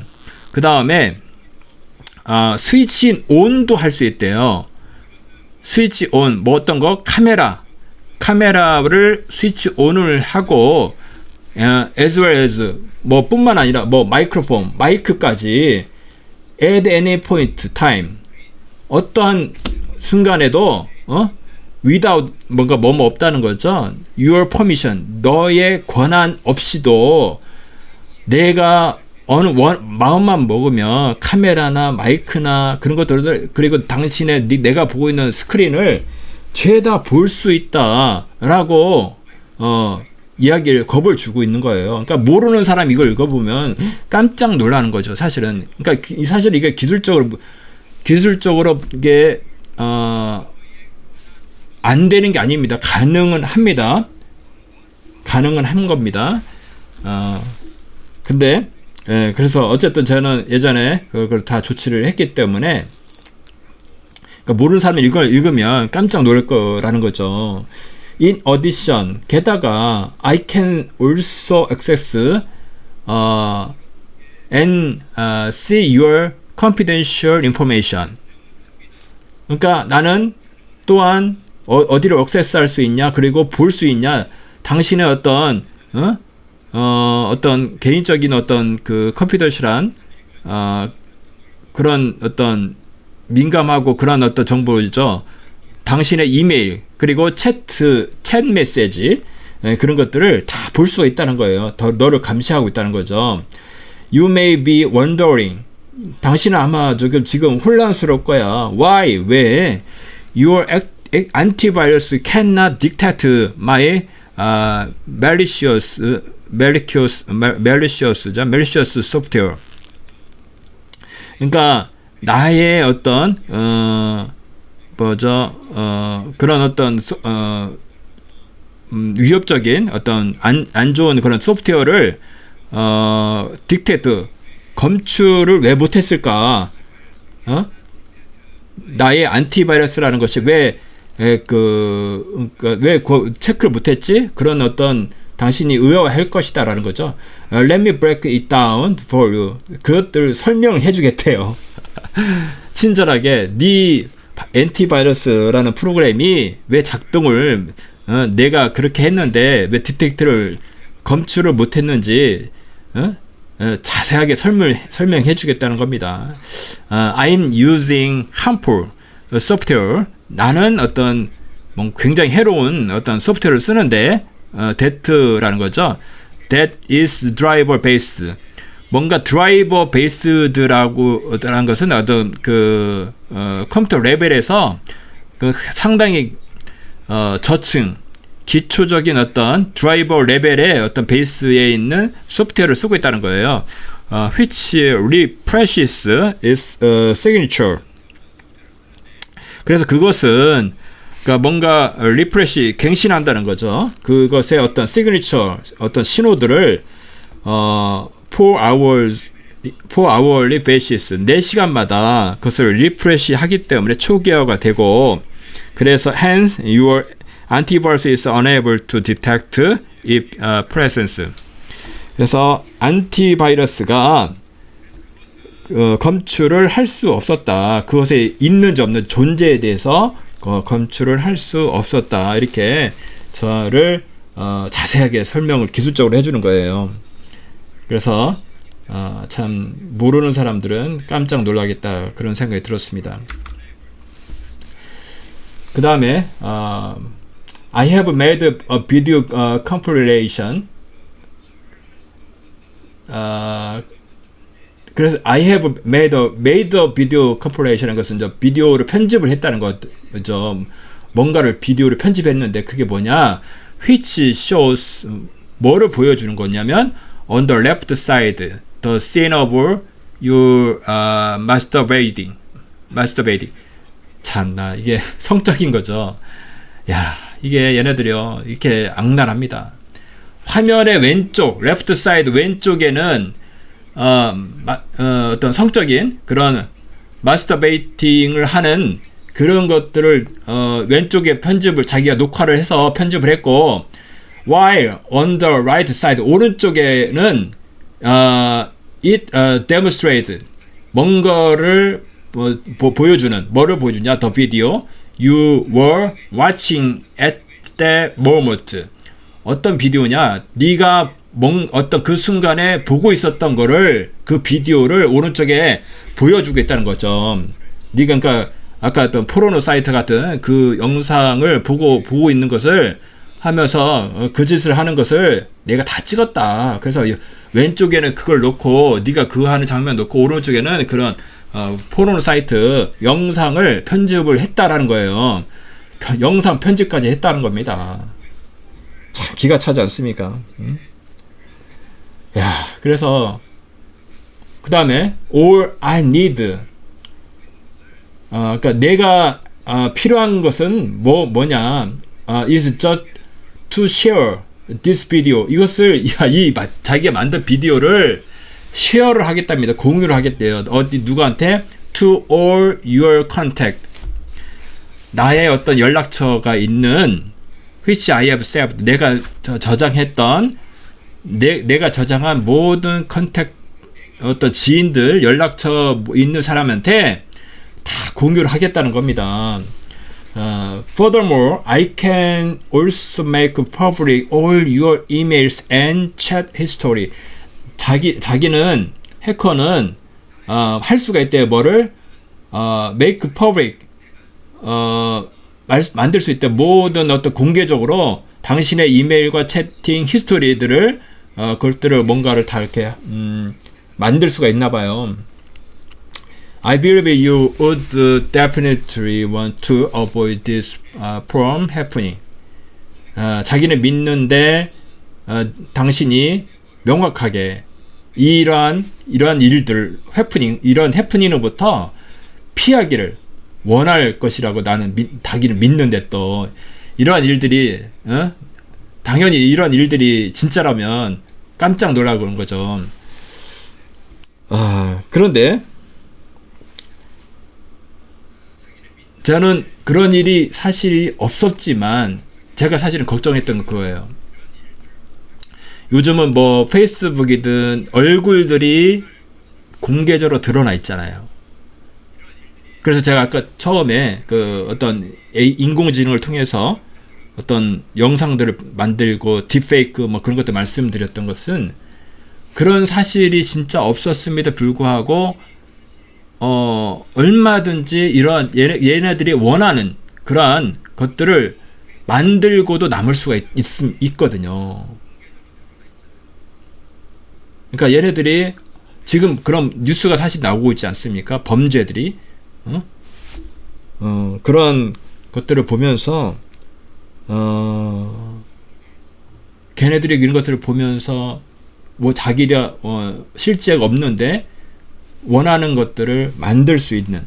그 다음에 스위치 온도 할 수 있대요. 스위치 온, 뭐 어떤 거? 카메라를 스위치 온을 하고 as well as 뭐 뿐만 아니라 뭐 마이크로폰, 마이크까지 at any point time 어떠한 순간에도 without 뭔가 뭐뭐 없다는 거죠. Your permission 너의 권한 없이도 내가 어느 마음만 먹으면 카메라나 마이크나 그런 것들을 그리고 당신의 내가 보고 있는 스크린을 죄다 볼 수 있다라고 이야기를 겁을 주고 있는 거예요. 그러니까 모르는 사람 이걸 읽어보면 깜짝 놀라는 거죠. 사실은 그러니까 사실 이게 기술적으로 이게 안 되는 게 아닙니다. 가능은 합니다. 가능은 한 겁니다. 근데 그래서 어쨌든 저는 예전에 그걸 다 조치를 했기 때문에 그러니까 모르는 사람이 이걸 읽으면 깜짝 놀랄 거라는 거죠. In addition, 게다가 I can also access and see your confidential information. 그러니까 나는 또한 어디를 액세스할 수 있냐, 그리고 볼 수 있냐, 당신의 어떤 어떤 개인적인 어떤 그 컴퓨터실한 그런 어떤 민감하고 그런 어떤 정보죠. 당신의 이메일 그리고 챗 메시지 그런 것들을 다 볼 수가 있다는 거예요. 너를 감시하고 있다는 거죠. You may be wondering. 당신은 아마 지금 혼란스러울 거야. Why? 왜? Your antivirus cannot detect my malicious malicious software. 그러니까 나의 어떤 그런 어떤 위협적인 어떤 안 좋은 그런 소프트웨어를 딕테이트 검출을 왜 못했을까? 나의 안티바이러스라는 것이 왜 체크를 못했지? 그런 어떤 당신이 의아해할 것이다라는 거죠. Let me break it down for you. 그것들 설명을 해주겠대요. 친절하게 네 안티바이러스라는 프로그램이 왜 작동을 내가 그렇게 했는데 왜 디텍트를 검출을 못했는지 자세하게 설명해 주겠다는 겁니다. I'm using harmful software. 나는 어떤 굉장히 해로운 어떤 소프트웨어를 쓰는데 that라는 거죠. That is driver based. 뭔가 드라이버 베이스드라고 라는 것은 어떤 컴퓨터 레벨에서 상당히 저층 기초적인 어떤 드라이버 레벨의 어떤 베이스에 있는 소프트웨어를 쓰고 있다는 거예요. Which refreshes its signature. 그래서 그것은 뭔가 리프레시 갱신한다는 거죠. 그것의 어떤 시그니처 어떤 신호들을 4hourly basis 4시간마다 그것을 리프레시 하기 때문에 초기화가 되고, 그래서 hence your antivirus is unable to detect its presence. 그래서 안티바이러스가 검출을 할 수 없었다. 그것에 있는지 없는 존재에 대해서 검출을 할 수 없었다. 이렇게 저를 자세하게 설명을 기술적으로 해주는 거예요. 그래서 참 모르는 사람들은 깜짝 놀라겠다 그런 생각이 들었습니다. 그 다음에 I have made a video compilation. 그래서 I have made a video compilation이라는 것은 이제 비디오를 편집을 했다는 거죠. 뭔가를 비디오를 편집했는데 그게 뭐냐? Which shows 뭐를 보여주는 거냐면 on the left side the scene of you masturbating. 참나 이게 성적인 거죠. 야 이게 얘네들이요 이렇게 악랄합니다. 화면의 왼쪽 left side 왼쪽에는 어떤 성적인 그런 마스터베이팅을 하는 그런 것들을 왼쪽에 편집을 자기가 녹화를 해서 편집을 했고, while on the right side 오른쪽에는 it demonstrated 뭔가를 보여주는 뭐를 보여주냐 the video you were watching at that moment. 어떤 비디오냐 네가 어떤 그 순간에 보고 있었던 거를 그 비디오를 오른쪽에 보여주겠다는 거죠. 네가 그러니까 아까 어떤 포르노 사이트 같은 그 영상을 보고 있는 것을 하면서 그 짓을 하는 것을 내가 다 찍었다. 그래서 왼쪽에는 그걸 놓고 네가 그거 하는 장면 놓고 오른쪽에는 그런 포르노 사이트 영상을 편집을 했다라는 거예요. 영상 편집까지 했다는 겁니다. 참 기가 차지 않습니까? 야, 그래서 그 다음에 all I need. 그러니까 내가 필요한 것은 뭐냐? is just to share this video. 이것을 자기가 만든 비디오를 쉐어를 하겠답니다. 공유를 하겠대요. 누구한테? To all your contact. 나의 어떤 연락처가 있는 which I have saved. 내가 저장했던 내가 저장한 모든 컨택 어떤 지인들 연락처 있는 사람한테 다 공유를 하겠다는 겁니다. Furthermore, I can also make public all your emails and chat history. 자기는 해커는 할 수가 있대요. 뭐를 make public 만들 수 있대. 모든 어떤 공개적으로 당신의 이메일과 채팅 히스토리들을 그것들을 뭔가를 다 이렇게 만들 수가 있나 봐요. I believe you would definitely want to avoid this from happening. 자기는 믿는데 당신이 명확하게 이러한 일들 이런 해프닝으로부터 피하기를 원할 것이라고 나는 자기를 믿는데 또 이러한 일들이 당연히 이런 일들이 진짜라면 깜짝 놀라고 그런 거죠. 그런데 저는 그런 일이 사실이 없었지만 제가 사실은 걱정했던 건 그거예요. 요즘은 뭐 페이스북이든 얼굴들이 공개적으로 드러나 있잖아요. 그래서 제가 아까 처음에 그 어떤 인공지능을 통해서 어떤 영상들을 만들고 딥페이크 뭐 그런 것들 말씀드렸던 것은 그런 사실이 진짜 없었음에도 불구하고 얼마든지 이러한 얘네들이 원하는 그러한 것들을 만들고도 남을 수가 있거든요. 그러니까 얘네들이 지금 그런 뉴스가 사실 나오고 있지 않습니까? 범죄들이 그런 것들을 보면서 걔네들이 이런 것들을 보면서 뭐 자기가 실제가 없는데 원하는 것들을 만들 수 있는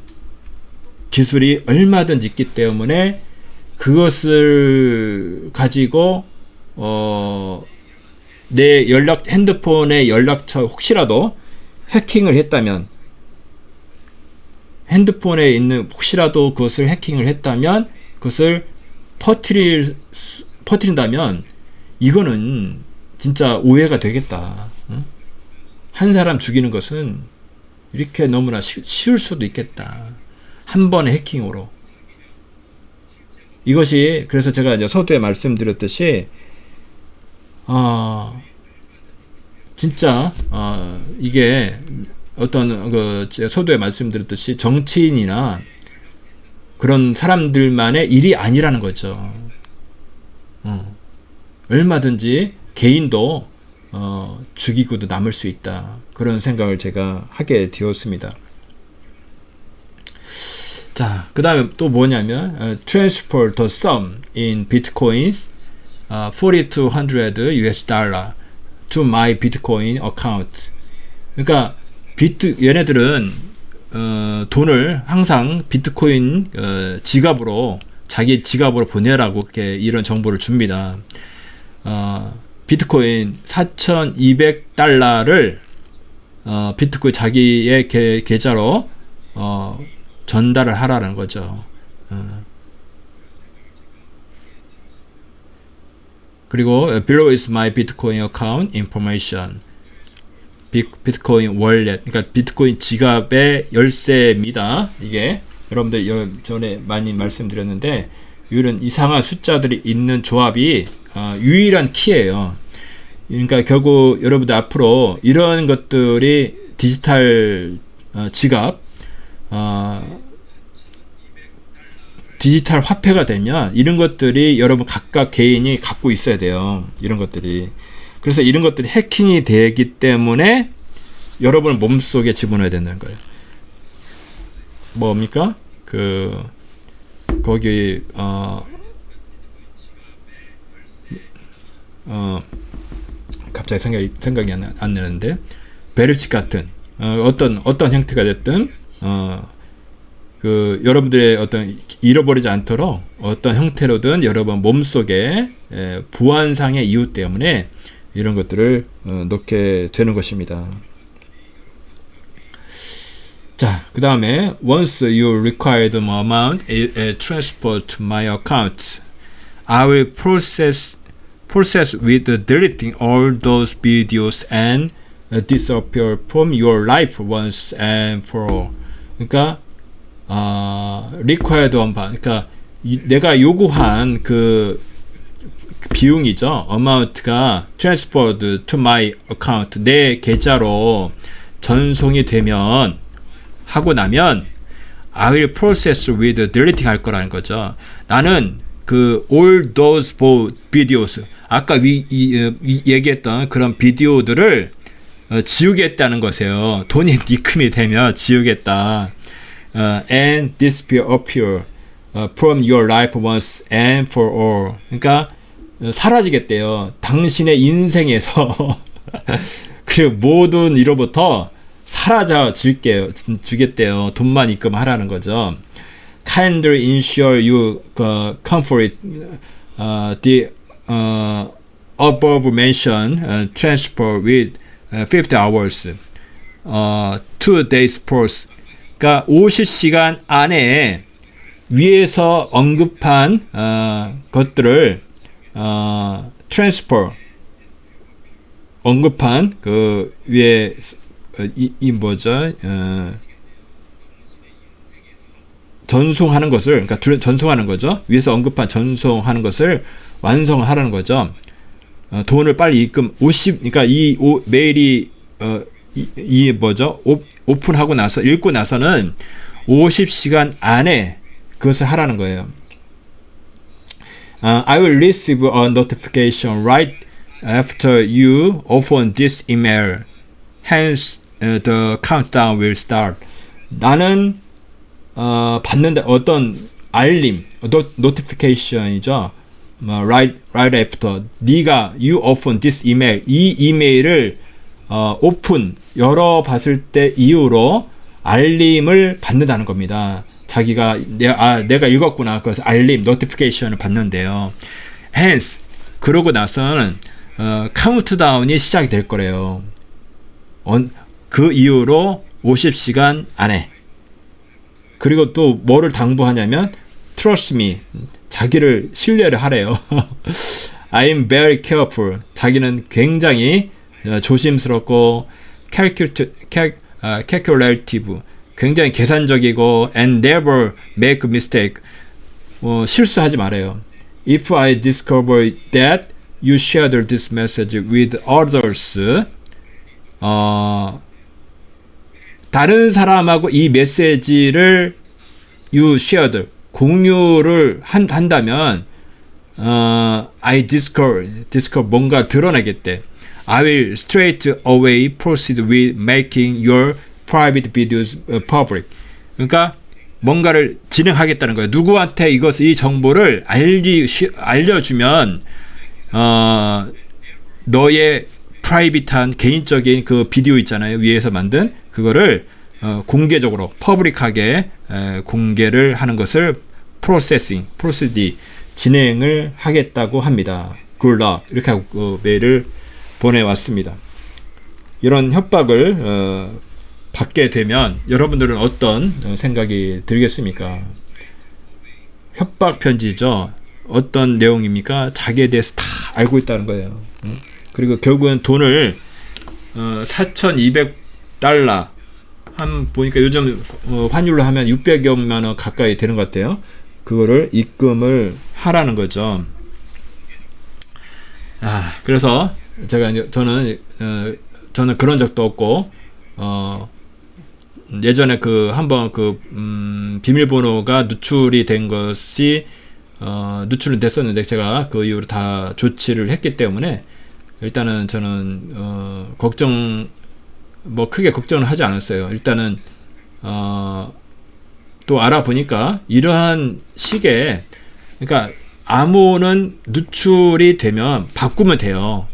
기술이 얼마든지 있기 때문에 그것을 가지고 내 핸드폰의 연락처 혹시라도 해킹을 했다면 핸드폰에 있는 혹시라도 그것을 해킹을 했다면 그것을 퍼뜨린다면 이거는 진짜 오해가 되겠다. 한 사람 죽이는 것은 이렇게 너무나 쉬울 수도 있겠다. 한 번의 해킹으로. 이것이 그래서 제가 이제 서두에 말씀드렸듯이 진짜 이게 어떤 서두에 말씀드렸듯이 정치인이나 그런 사람들만의 일이 아니라는 거죠. 얼마든지 개인도 죽이고도 남을 수 있다. 그런 생각을 제가 하게 되었습니다. 자, 그 다음에 또 뭐냐면 transfer the sum in bitcoins 4,200 US dollar to my bitcoin account. 그러니까 얘네들은 돈을 항상 비트코인 지갑으로 자기 지갑으로 보내라고 이렇게 이런 정보를 줍니다. 비트코인 4,200달러를 비트코인 자기의 계좌로 전달을 하라는 거죠. 그리고 below is my Bitcoin account information. 비트코인 월렛, 그러니까 비트코인 지갑의 열쇠입니다. 이게 여러분들 전에 많이 말씀드렸는데 이런 이상한 숫자들이 있는 조합이 유일한 키예요. 그러니까 결국 여러분들 앞으로 이런 것들이 디지털 지갑, 디지털 화폐가 되면 이런 것들이 여러분 각각 개인이 갖고 있어야 돼요. 이런 것들이. 그래서 이런 것들이 해킹이 되기 때문에 여러분 몸속에 집어넣어야 된다는 거예요. 뭡니까? 거기 갑자기 생각이 안 나는데 베르칩 같은 어떤 형태가 됐든 여러분들의 어떤 잃어버리지 않도록 어떤 형태로든 여러분 몸속에 보안상의 이유 때문에 이런 것들을 넣게 되는 것입니다. 자, 그 다음에 once you require the amount transferred to my account, I will process with deleting all those videos and disappear from your life once and for all. 그러니까 required amount, 그러니까 내가 요구한 그 비용이죠. amount가 transferred to my account, 내 계좌로 전송이 되면 하고 나면 I will process with deleting 할 거라는 거죠. 나는 all those videos, 아까 얘기했던 그런 비디오들을 지우겠다는 것이에요. 돈이 입금이 되면 지우겠다. And disappear from your life once and for all. 그러니까 사라지겠대요. 당신의 인생에서 그리고 모든 이로부터 주겠대요. 돈만 입금하라는 거죠. Kindly ensure you complete the above mentioned transfer with 50 hours, 2 days post. 그러니까 50시간 안에 위에서 언급한 것들을 transfer, 언급한 그 위에 이 뭐죠? 전송하는 것을, 그러니까 전송하는 거죠. 위에서 언급한 전송하는 것을 완성하라는 거죠. 돈을 빨리 입금 50, 그러니까 메일이 이 뭐죠? 오픈하고 나서 읽고 나서는 50시간 안에 그것을 하라는 거예요. I will receive a notification right after you open this email. Hence, the countdown will start. 나는 받는다 어떤 알림, notification이죠. Right after. 네가 you open this email. 이 이메일을 오픈 열어봤을 때 이후로 알림을 받는다는 겁니다. 자기가 내가 읽었구나. 그래서 알림, notification을 받는데요. Hence, 그러고 나서는 카운트다운이 시작이 될 거래요. 그 이후로 50시간 안에. 그리고 또 뭐를 당부하냐면 trust me. 자기를 신뢰를 하래요. I'm very careful. 자기는 굉장히 조심스럽고 calculative. 굉장히 계산적이고 and never make a mistake. 실수하지 말아요. If I discover that you shared this message with others, 다른 사람하고 이 메시지를 you shared, 공유를 한다면 I discover 뭔가 드러내겠대. I will straight away proceed with making your private videos public. 그러니까 뭔가를 진행하겠다는 거예요. 누구한테 이 정보를 알려주면 너의 프라이빗한 개인적인 그 비디오 있잖아요. 위에서 만든 그거를 공개적으로 퍼블릭하게 공개를 하는 것을 프로세싱, 진행을 하겠다고 합니다. Good luck. 이렇게 하고 메일을 보내왔습니다. 이런 협박을 받게 되면 여러분들은 어떤 생각이 들겠습니까? 협박 편지죠. 어떤 내용입니까? 자기에 대해서 다 알고 있다는 거예요. 그리고 결국은 돈을 4,200달러 보니까 요즘 환율로 하면 600여만 원 가까이 되는 것 같아요. 그거를 입금을 하라는 거죠. 그래서 저는 그런 적도 없고 예전에 한번 비밀번호가 누출이 된 것이 누출은 됐었는데 제가 그 이후로 다 조치를 했기 때문에 일단은 저는 크게 걱정을 하지 않았어요. 일단은 또 알아보니까 이러한 식의, 그러니까 암호는 누출이 되면 바꾸면 돼요.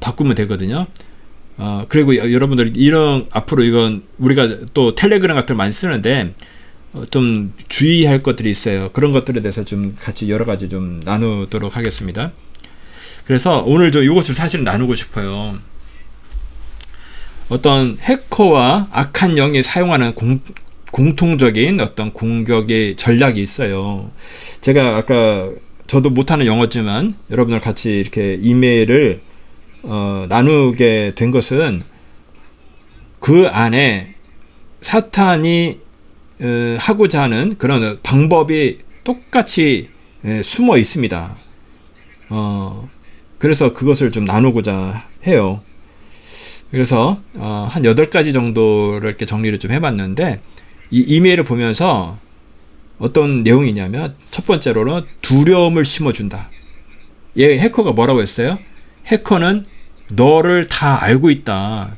바꾸면 되거든요. 그리고 여러분들 앞으로 이건 우리가 또 텔레그램 같은 걸 많이 쓰는데 좀 주의할 것들이 있어요. 그런 것들에 대해서 좀 같이 여러 가지 좀 나누도록 하겠습니다. 그래서 오늘 이것을 사실 나누고 싶어요. 어떤 해커와 악한 영이 사용하는 공통적인 어떤 공격의 전략이 있어요. 제가 아까 저도 못하는 영어지만 여러분들 같이 이렇게 이메일을 나누게 된 것은 그 안에 사탄이 하고자 하는 그런 방법이 똑같이 숨어 있습니다. 그래서 그것을 좀 나누고자 해요. 그래서 한 8가지 정도를 이렇게 정리를 좀 해봤는데 이 이메일을 보면서 어떤 내용이냐면 첫 번째로는 두려움을 심어준다. 해커가 뭐라고 했어요? 해커는 너를 다 알고 있다.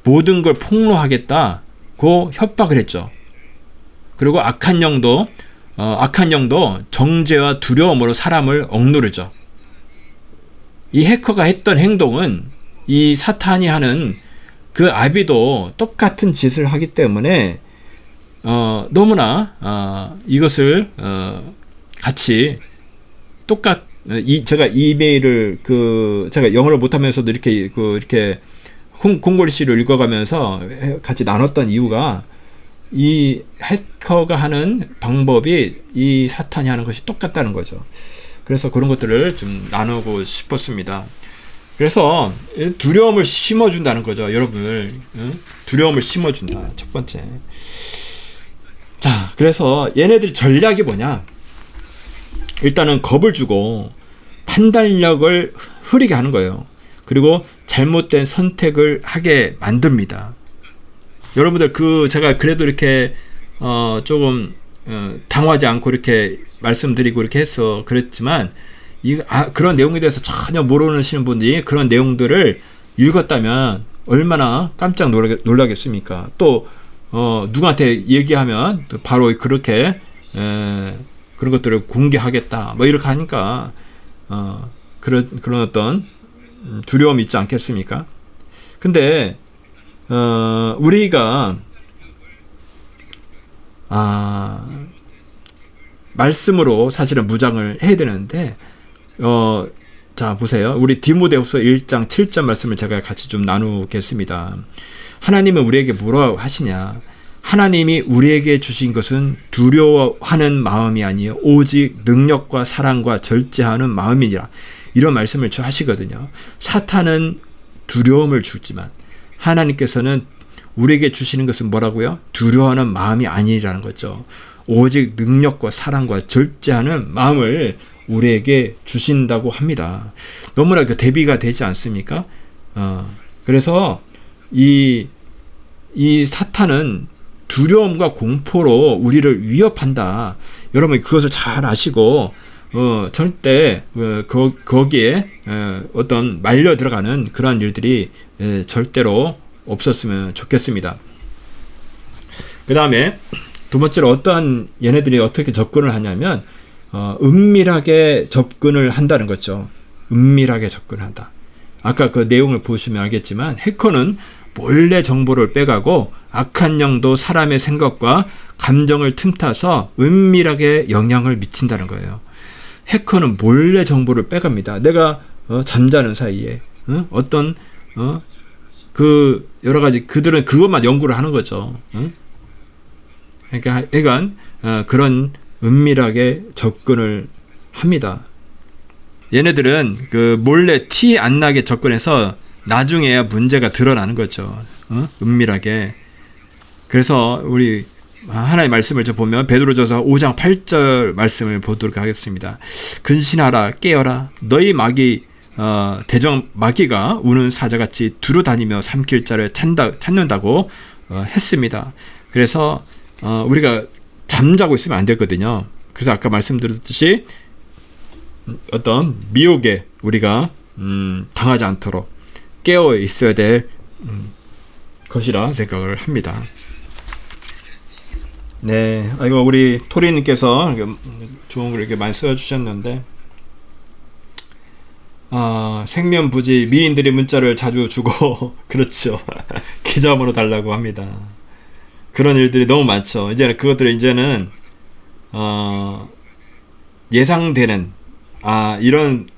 모든 걸 폭로하겠다고 협박을 했죠. 그리고 악한 영도 정죄와 두려움으로 사람을 억누르죠. 이 해커가 했던 행동은 이 사탄이 하는 그 아비도 똑같은 짓을 하기 때문에 너무나 이것을 같이 제가 이메일을 제가 영어를 못하면서도 이렇게 콩글리시를 읽어가면서 같이 나눴던 이유가 이 해커가 하는 방법이 이 사탄이 하는 것이 똑같다는 거죠. 그래서 그런 것들을 좀 나누고 싶었습니다. 그래서 두려움을 심어준다는 거죠, 여러분을. 두려움을 심어준다. 첫 번째. 자, 그래서 얘네들이 전략이 뭐냐? 일단은 겁을 주고 판단력을 흐리게 하는 거예요. 그리고 잘못된 선택을 하게 만듭니다. 여러분들 제가 그래도 이렇게 조금 당하지 않고 이렇게 말씀드리고 이렇게 그랬지만 그런 내용에 대해서 전혀 모르시는 분들이 그런 내용들을 읽었다면 얼마나 깜짝 놀라겠습니까? 또 누구한테 얘기하면 바로 그렇게 그런 것들을 공개하겠다 뭐 이렇게 하니까 그런 어떤 두려움이 있지 않겠습니까? 근데 우리가 말씀으로 사실은 무장을 해야 되는데 자 보세요. 우리 디모데후서 1장 7절 말씀을 제가 같이 좀 나누겠습니다. 하나님은 우리에게 뭐라고 하시냐? 하나님이 우리에게 주신 것은 두려워하는 마음이 아니요 오직 능력과 사랑과 절제하는 마음이니라. 이런 말씀을 하시거든요. 사탄은 두려움을 주지만 하나님께서는 우리에게 주시는 것은 뭐라고요? 두려워하는 마음이 아니라는 거죠. 오직 능력과 사랑과 절제하는 마음을 우리에게 주신다고 합니다. 너무나 대비가 되지 않습니까? 그래서 이 사탄은 두려움과 공포로 우리를 위협한다. 여러분 그것을 잘 아시고 절대 거기에 어떤 말려 들어가는 그러한 일들이 절대로 없었으면 좋겠습니다. 그 다음에 두 번째로 어떠한 얘네들이 어떻게 접근을 하냐면 은밀하게 접근을 한다는 거죠. 은밀하게 접근한다. 아까 그 내용을 보시면 알겠지만 해커는 몰래 정보를 빼가고 악한 영도 사람의 생각과 감정을 틈타서 은밀하게 영향을 미친다는 거예요. 해커는 몰래 정보를 빼갑니다. 내가 잠자는 사이에 어떤 그 여러 가지 그들은 그것만 연구를 하는 거죠. 그러니까 그런 은밀하게 접근을 합니다. 얘네들은 그 몰래 티 안 나게 접근해서 나중에야 문제가 드러나는 거죠. 은밀하게. 그래서 우리 하나의 말씀을 보면 베드로전서 5장 8절 말씀을 보도록 하겠습니다. 근신하라 깨어라 너희 대적 마귀가 우는 사자같이 두루다니며 삼킬 자를 찾는다고 했습니다. 그래서 우리가 잠자고 있으면 안 되거든요. 그래서 아까 말씀드렸듯이 어떤 미혹에 우리가 당하지 않도록 깨어 있어야 될 것이라 생각을 합니다. 네, 이거 우리 토리님께서 좋은 걸 이렇게 많이 써주셨는데, 생면부지 미인들이 문자를 자주 주고 그렇죠. 계좌번호 달라고 합니다. 그런 일들이 너무 많죠. 이제는 예상되는 이런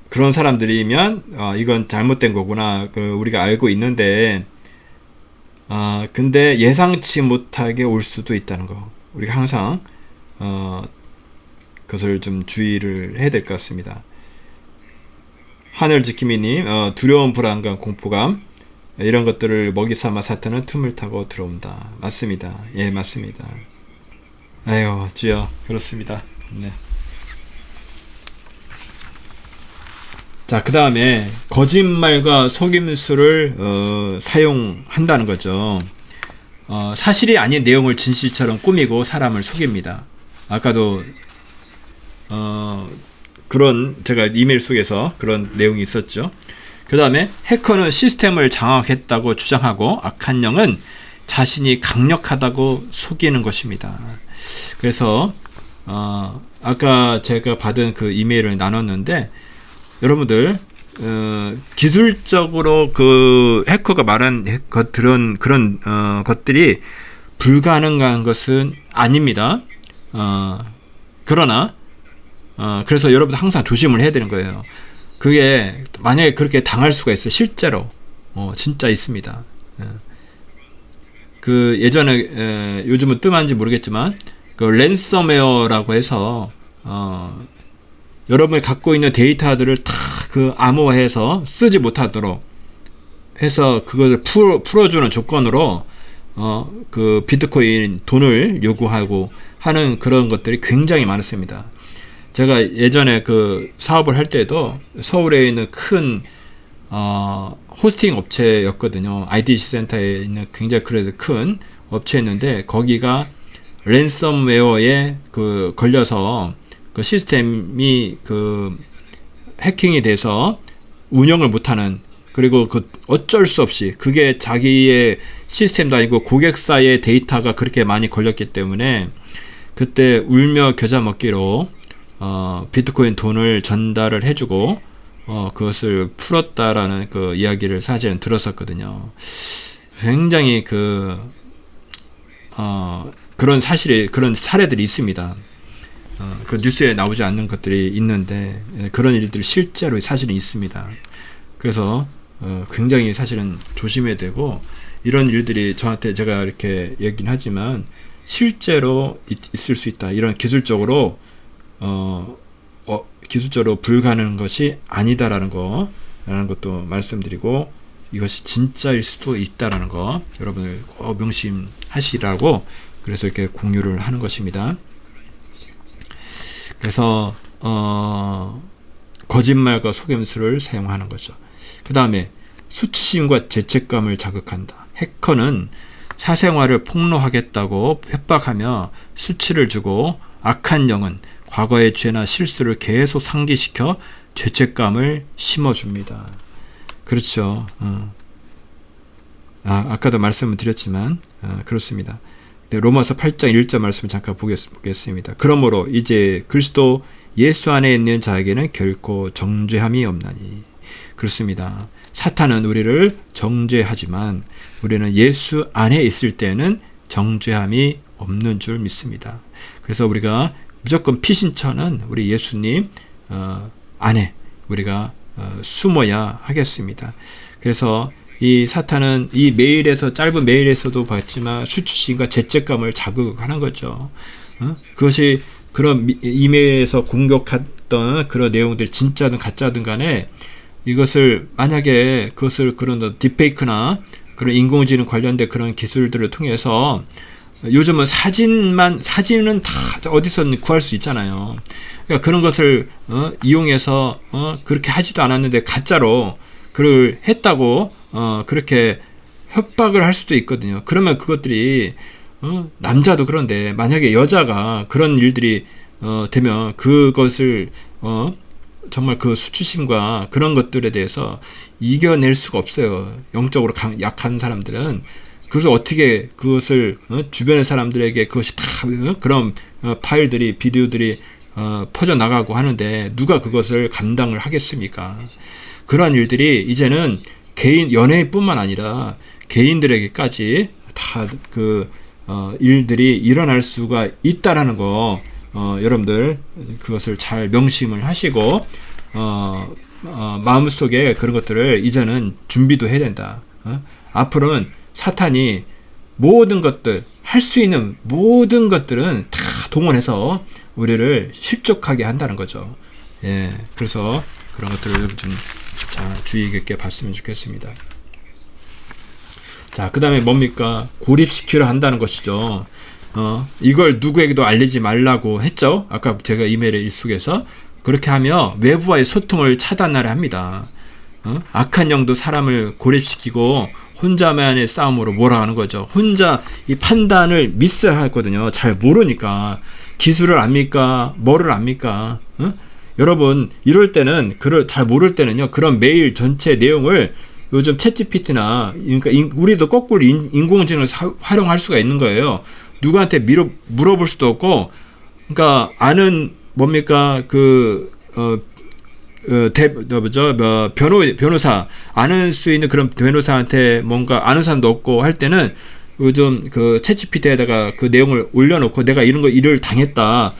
그런 사람들이면 이건 잘못된 거구나 우리가 알고 있는데 근데 예상치 못하게 올 수도 있다는 거 우리가 항상 그것을 좀 주의를 해야 될 것 같습니다. 하늘지킴이님 두려움, 불안감, 공포감 이런 것들을 먹이 삼아 사탄은 틈을 타고 들어온다. 맞습니다. 예, 맞습니다. 아유 주여 그렇습니다. 네. 자, 그 다음에 거짓말과 속임수를 사용한다는 거죠. 사실이 아닌 내용을 진실처럼 꾸미고 사람을 속입니다. 아까도 그런 제가 이메일 속에서 그런 내용이 있었죠. 그 다음에 해커는 시스템을 장악했다고 주장하고 악한 영은 자신이 강력하다고 속이는 것입니다. 그래서 아까 제가 받은 그 이메일을 나눴는데 여러분들 기술적으로 그 해커가 말한 것들은 그런 것들이 불가능한 것은 아닙니다. 그러나 그래서 여러분들 항상 조심을 해야 되는 거예요. 그게 만약에 그렇게 당할 수가 있어요. 실제로 진짜 있습니다. 그 예전에 요즘은 뜸한지 모르겠지만 그 랜섬웨어라고 해서 여러분이 갖고 있는 데이터들을 다 그 암호화해서 쓰지 못하도록 해서 그것을 풀어주는 조건으로 그 비트코인 돈을 요구하고 하는 그런 것들이 굉장히 많았습니다. 제가 예전에 그 사업을 할 때도 서울에 있는 큰 호스팅 업체였거든요. IDC 센터에 있는 굉장히 그래도 큰 업체였는데 거기가 랜섬웨어에 그 걸려서 그 시스템이 그 해킹이 돼서 운영을 못하는, 그리고 그 어쩔 수 없이 그게 자기의 시스템도 아니고 고객사의 데이터가 그렇게 많이 걸렸기 때문에 그때 울며 겨자 먹기로 비트코인 돈을 전달을 해주고 그것을 풀었다라는 그 이야기를 사실은 들었었거든요. 굉장히 그런 사례들이 있습니다. 그 뉴스에 나오지 않는 것들이 있는데 그런 일들이 실제로 사실은 있습니다. 그래서 굉장히 사실은 조심해야 되고, 이런 일들이 저한테 제가 이렇게 얘기는 하지만 실제로 있을 수 있다. 이런 기술적으로 불가능한 것이 아니다라는 것도 말씀드리고, 이것이 진짜일 수도 있다라는 거 여러분들 꼭 명심하시라고 그래서 이렇게 공유를 하는 것입니다. 그래서 거짓말과 속임수를 사용하는 거죠. 그 다음에 수치심과 죄책감을 자극한다. 해커는 사생활을 폭로하겠다고 협박하며 수치를 주고, 악한 영은 과거의 죄나 실수를 계속 상기시켜 죄책감을 심어줍니다. 그렇죠. 아까도 말씀을 드렸지만 그렇습니다. 로마서 8장 1절 말씀을 잠깐 보겠습니다. 그러므로 이제 그리스도 예수 안에 있는 자에게는 결코 정죄함이 없나니. 그렇습니다. 사탄은 우리를 정죄하지만 우리는 예수 안에 있을 때는 정죄함이 없는 줄 믿습니다. 그래서 우리가 무조건 피신처는 우리 예수님 안에 우리가 숨어야 하겠습니다. 그래서 이 사탄은 이 메일에서, 짧은 메일에서도 봤지만 수치심과 죄책감을 자극하는 거죠. 그것이 그런 이메일에서 공격했던 그런 내용들이 진짜든 가짜든 간에 이것을 만약에 그런 딥페이크나 그런 인공지능 관련된 그런 기술들을 통해서, 요즘은 사진은 다 어디서든 구할 수 있잖아요. 그러니까 그런 것을 이용해서 그렇게 하지도 않았는데 가짜로 그걸 했다고 그렇게 협박을 할 수도 있거든요. 그러면 그것들이 남자도 그런데 만약에 여자가 그런 일들이 되면 그것을 정말 그 수치심과 그런 것들에 대해서 이겨낼 수가 없어요. 영적으로 약한 사람들은. 그래서 어떻게 그것을 주변의 사람들에게 그것이 다 그런 파일들이, 비디오들이 퍼져나가고 하는데 누가 그것을 감당을 하겠습니까? 그러한 일들이 이제는 연예인뿐만 아니라 개인들에게까지 다 일들이 일어날 수가 있다라는 거, 여러분들 그것을 잘 명심을 하시고 마음속에 그런 것들을 이제는 준비도 해야 된다. 앞으로는 사탄이 모든 것들, 할 수 있는 모든 것들은 다 동원해서 우리를 실족하게 한다는 거죠. 예, 그래서 그런 것들을 좀 주의 깊게 봤으면 좋겠습니다. 자, 그 다음에 뭡니까? 고립시키려 한다는 것이죠. 이걸 누구에게도 알리지 말라고 했죠. 아까 제가 이메일에 일숙에서 그렇게 하며 외부와의 소통을 차단하려 합니다. 악한 영도 사람을 고립시키고 혼자만의 싸움으로 몰아가는 거죠. 혼자 이 판단을 미스하거든요. 잘 모르니까. 기술을 압니까? 뭐를 압니까? 여러분, 이럴 때는, 잘 모를 때는요, 그런 메일 전체 내용을 요즘 챗GPT나, 그러니까 우리도 거꾸로 인공지능을 활용할 수가 있는 거예요. 누구한테 물어볼 수도 없고, 그러니까 아는 뭡니까? 변호사 아는 수 있는 그런 변호사한테 뭔가 아는 사람도 없고 할 때는 요즘 그 챗GPT에다가 그 내용을 올려놓고 내가 이런 거 일을 당했다.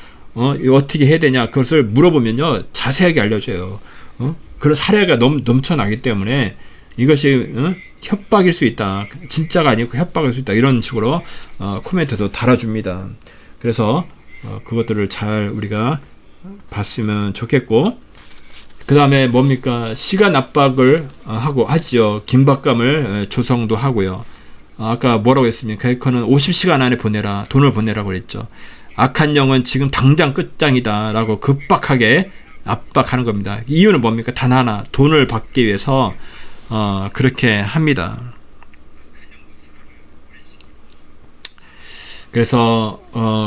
이거 어떻게 해야 되냐 그것을 물어보면요 자세하게 알려줘요. 그런 사례가 넘쳐나기 때문에 이것이 협박일 수 있다. 진짜가 아니고 협박일 수 있다. 이런 식으로 코멘트도 달아줍니다. 그래서 그것들을 잘 우리가 봤으면 좋겠고 그 다음에 뭡니까 시간 압박을 하지요. 긴박감을 조성도 하고요. 아까 뭐라고 했습니까? 해커는 50시간 안에 보내라. 돈을 보내라고 그랬죠. 악한 영은 지금 당장 끝장이다 라고 급박하게 압박하는 겁니다. 이유는 뭡니까? 단 하나 돈을 받기 위해서 그렇게 합니다. 그래서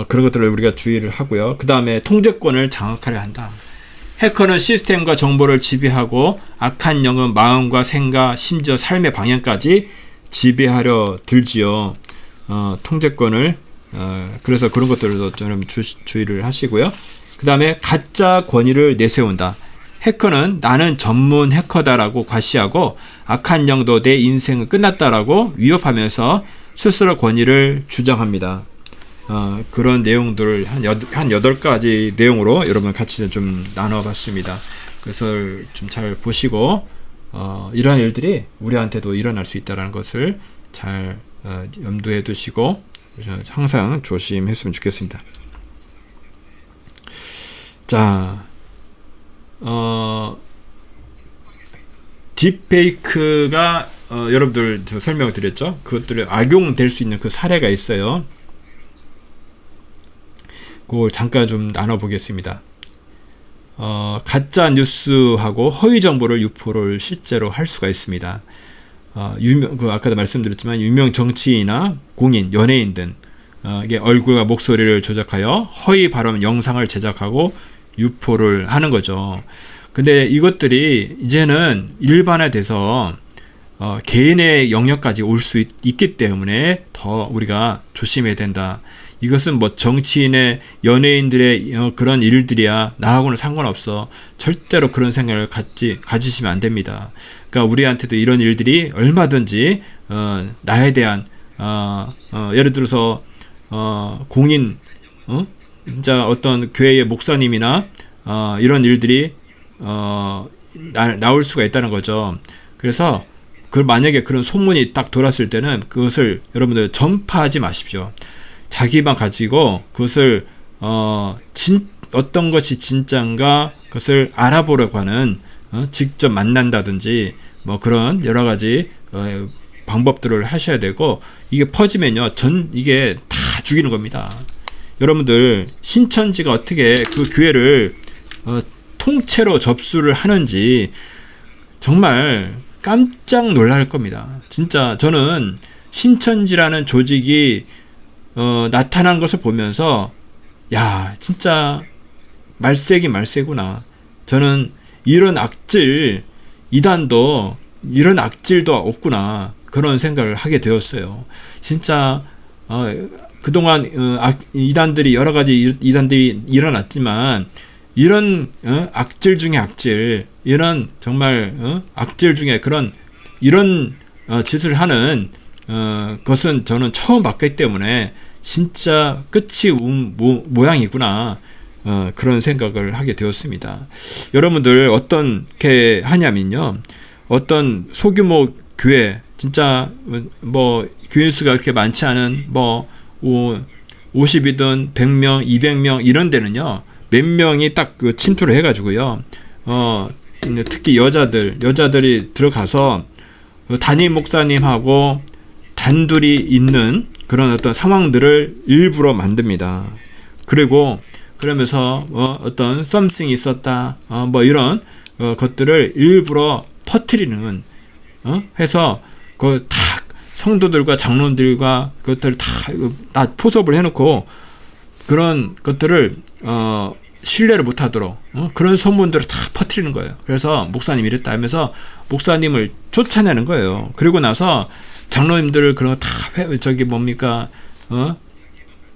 그런 것들을 우리가 주의를 하고요. 그 다음에 통제권을 장악하려 한다. 해커는 시스템과 정보를 지배하고 악한 영은 마음과 생각 심지어 삶의 방향까지 지배하려 들지요. 통제권을 그래서 그런 것들도 좀 주의를 하시고요. 그 다음에 가짜 권위를 내세운다. 해커는 나는 전문 해커다라고 과시하고 악한 영도 내 인생은 끝났다라고 위협하면서 스스로 권위를 주장합니다. 그런 내용들을 한 8가지 내용으로 여러분 같이 좀 나눠봤습니다. 그래서 좀 잘 보시고 이러한 일들이 우리한테도 일어날 수 있다는 것을 잘 염두에 두시고 항상 조심했으면 좋겠습니다. 자, 딥페이크가 여러분들 설명을 드렸죠. 그것들이 악용될 수 있는 그 사례가 있어요. 그걸 잠깐 좀 나눠보겠습니다. 가짜 뉴스하고 허위 정보를 유포를 실제로 할 수가 있습니다. 아까도 말씀드렸지만 유명 정치인이나 공인, 연예인 등 이게 얼굴과 목소리를 조작하여 허위 발언 영상을 제작하고 유포를 하는 거죠. 근데 이것들이 이제는 일반화돼서 개인의 영역까지 올 수 있기 때문에 더 우리가 조심해야 된다. 이것은 뭐 정치인의 연예인들의 그런 일들이야 나하고는 상관없어. 절대로 그런 생각을 가지시면 안 됩니다. 그러니까 우리한테도 이런 일들이 얼마든지 나에 대한 예를 들어서 공인 진짜 어떤 교회의 목사님이나 이런 일들이 나올 수가 있다는 거죠. 그래서 만약에 그런 소문이 딱 돌았을 때는 그것을 여러분들 전파하지 마십시오. 자기만 가지고 그것을 어떤 것이 진짜인가 그것을 알아보려고 하는 직접 만난다든지 뭐 그런 여러 가지 방법들을 하셔야 되고 이게 퍼지면요 이게 다 죽이는 겁니다. 여러분들 신천지가 어떻게 그 교회를 통째로 접수를 하는지 정말 깜짝 놀랄 겁니다. 진짜 저는 신천지라는 조직이 나타난 것을 보면서 야 진짜 말세긴 말세구나. 저는 이런 악질 이단도 이런 악질도 없구나 그런 생각을 하게 되었어요. 진짜 그동안 이단들이 여러 가지 이단들이 일어났지만 이런 악질 중에 악질 이런 정말 악질 중에 그런 이런 짓을 하는 것은 저는 처음 봤기 때문에 진짜 끝이 모양이구나 그런 생각을 하게 되었습니다. 여러분들 어떻게 하냐면요 어떤 소규모 교회 진짜 뭐 교인 수가 그렇게 많지 않은 뭐 50이든 100명 200명 이런 데는요 몇 명이 딱 그 침투를 해가지고요 특히 여자들이 들어가서 담임 목사님하고 단둘이 있는 그런 어떤 상황들을 일부러 만듭니다. 그리고 그러면서 어떤 썸씽이 있었다 뭐 이런 것들을 일부러 퍼뜨리는 해서 그 다 성도들과 장로들과 그것들을 다 포섭을 해놓고 그런 것들을 신뢰를 못하도록 그런 소문들을 다 퍼뜨리는 거예요. 그래서 목사님 이랬다 하면서 목사님을 쫓아내는 거예요. 그리고 나서 장로님들 그런 거 다 뭡니까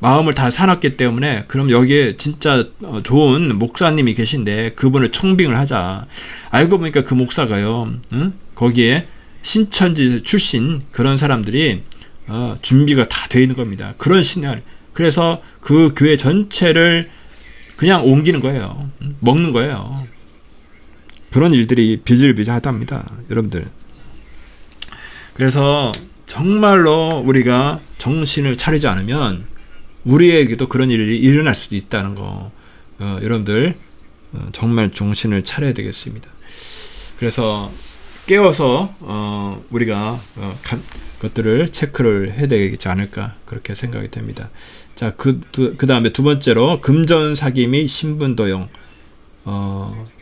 마음을 다 사놨기 때문에 그럼 여기에 진짜 좋은 목사님이 계신데 그분을 청빙을 하자. 알고 보니까 그 목사가요, 거기에 신천지 출신 그런 사람들이 준비가 다 되어 있는 겁니다. 그런 신앙. 그래서 그 교회 전체를 그냥 옮기는 거예요. 먹는 거예요. 그런 일들이 비일비재하답니다, 여러분들. 그래서 정말로 우리가 정신을 차리지 않으면 우리에게도 그런 일이 일어날 수도 있다는 거, 여러분들 정말 정신을 차려야 되겠습니다. 그래서 깨워서 우리가 것들을 체크를 해야 되지 않을까 그렇게 생각이 됩니다. 자, 그 다음에 두 번째로 금전 사기 및 신분 도용,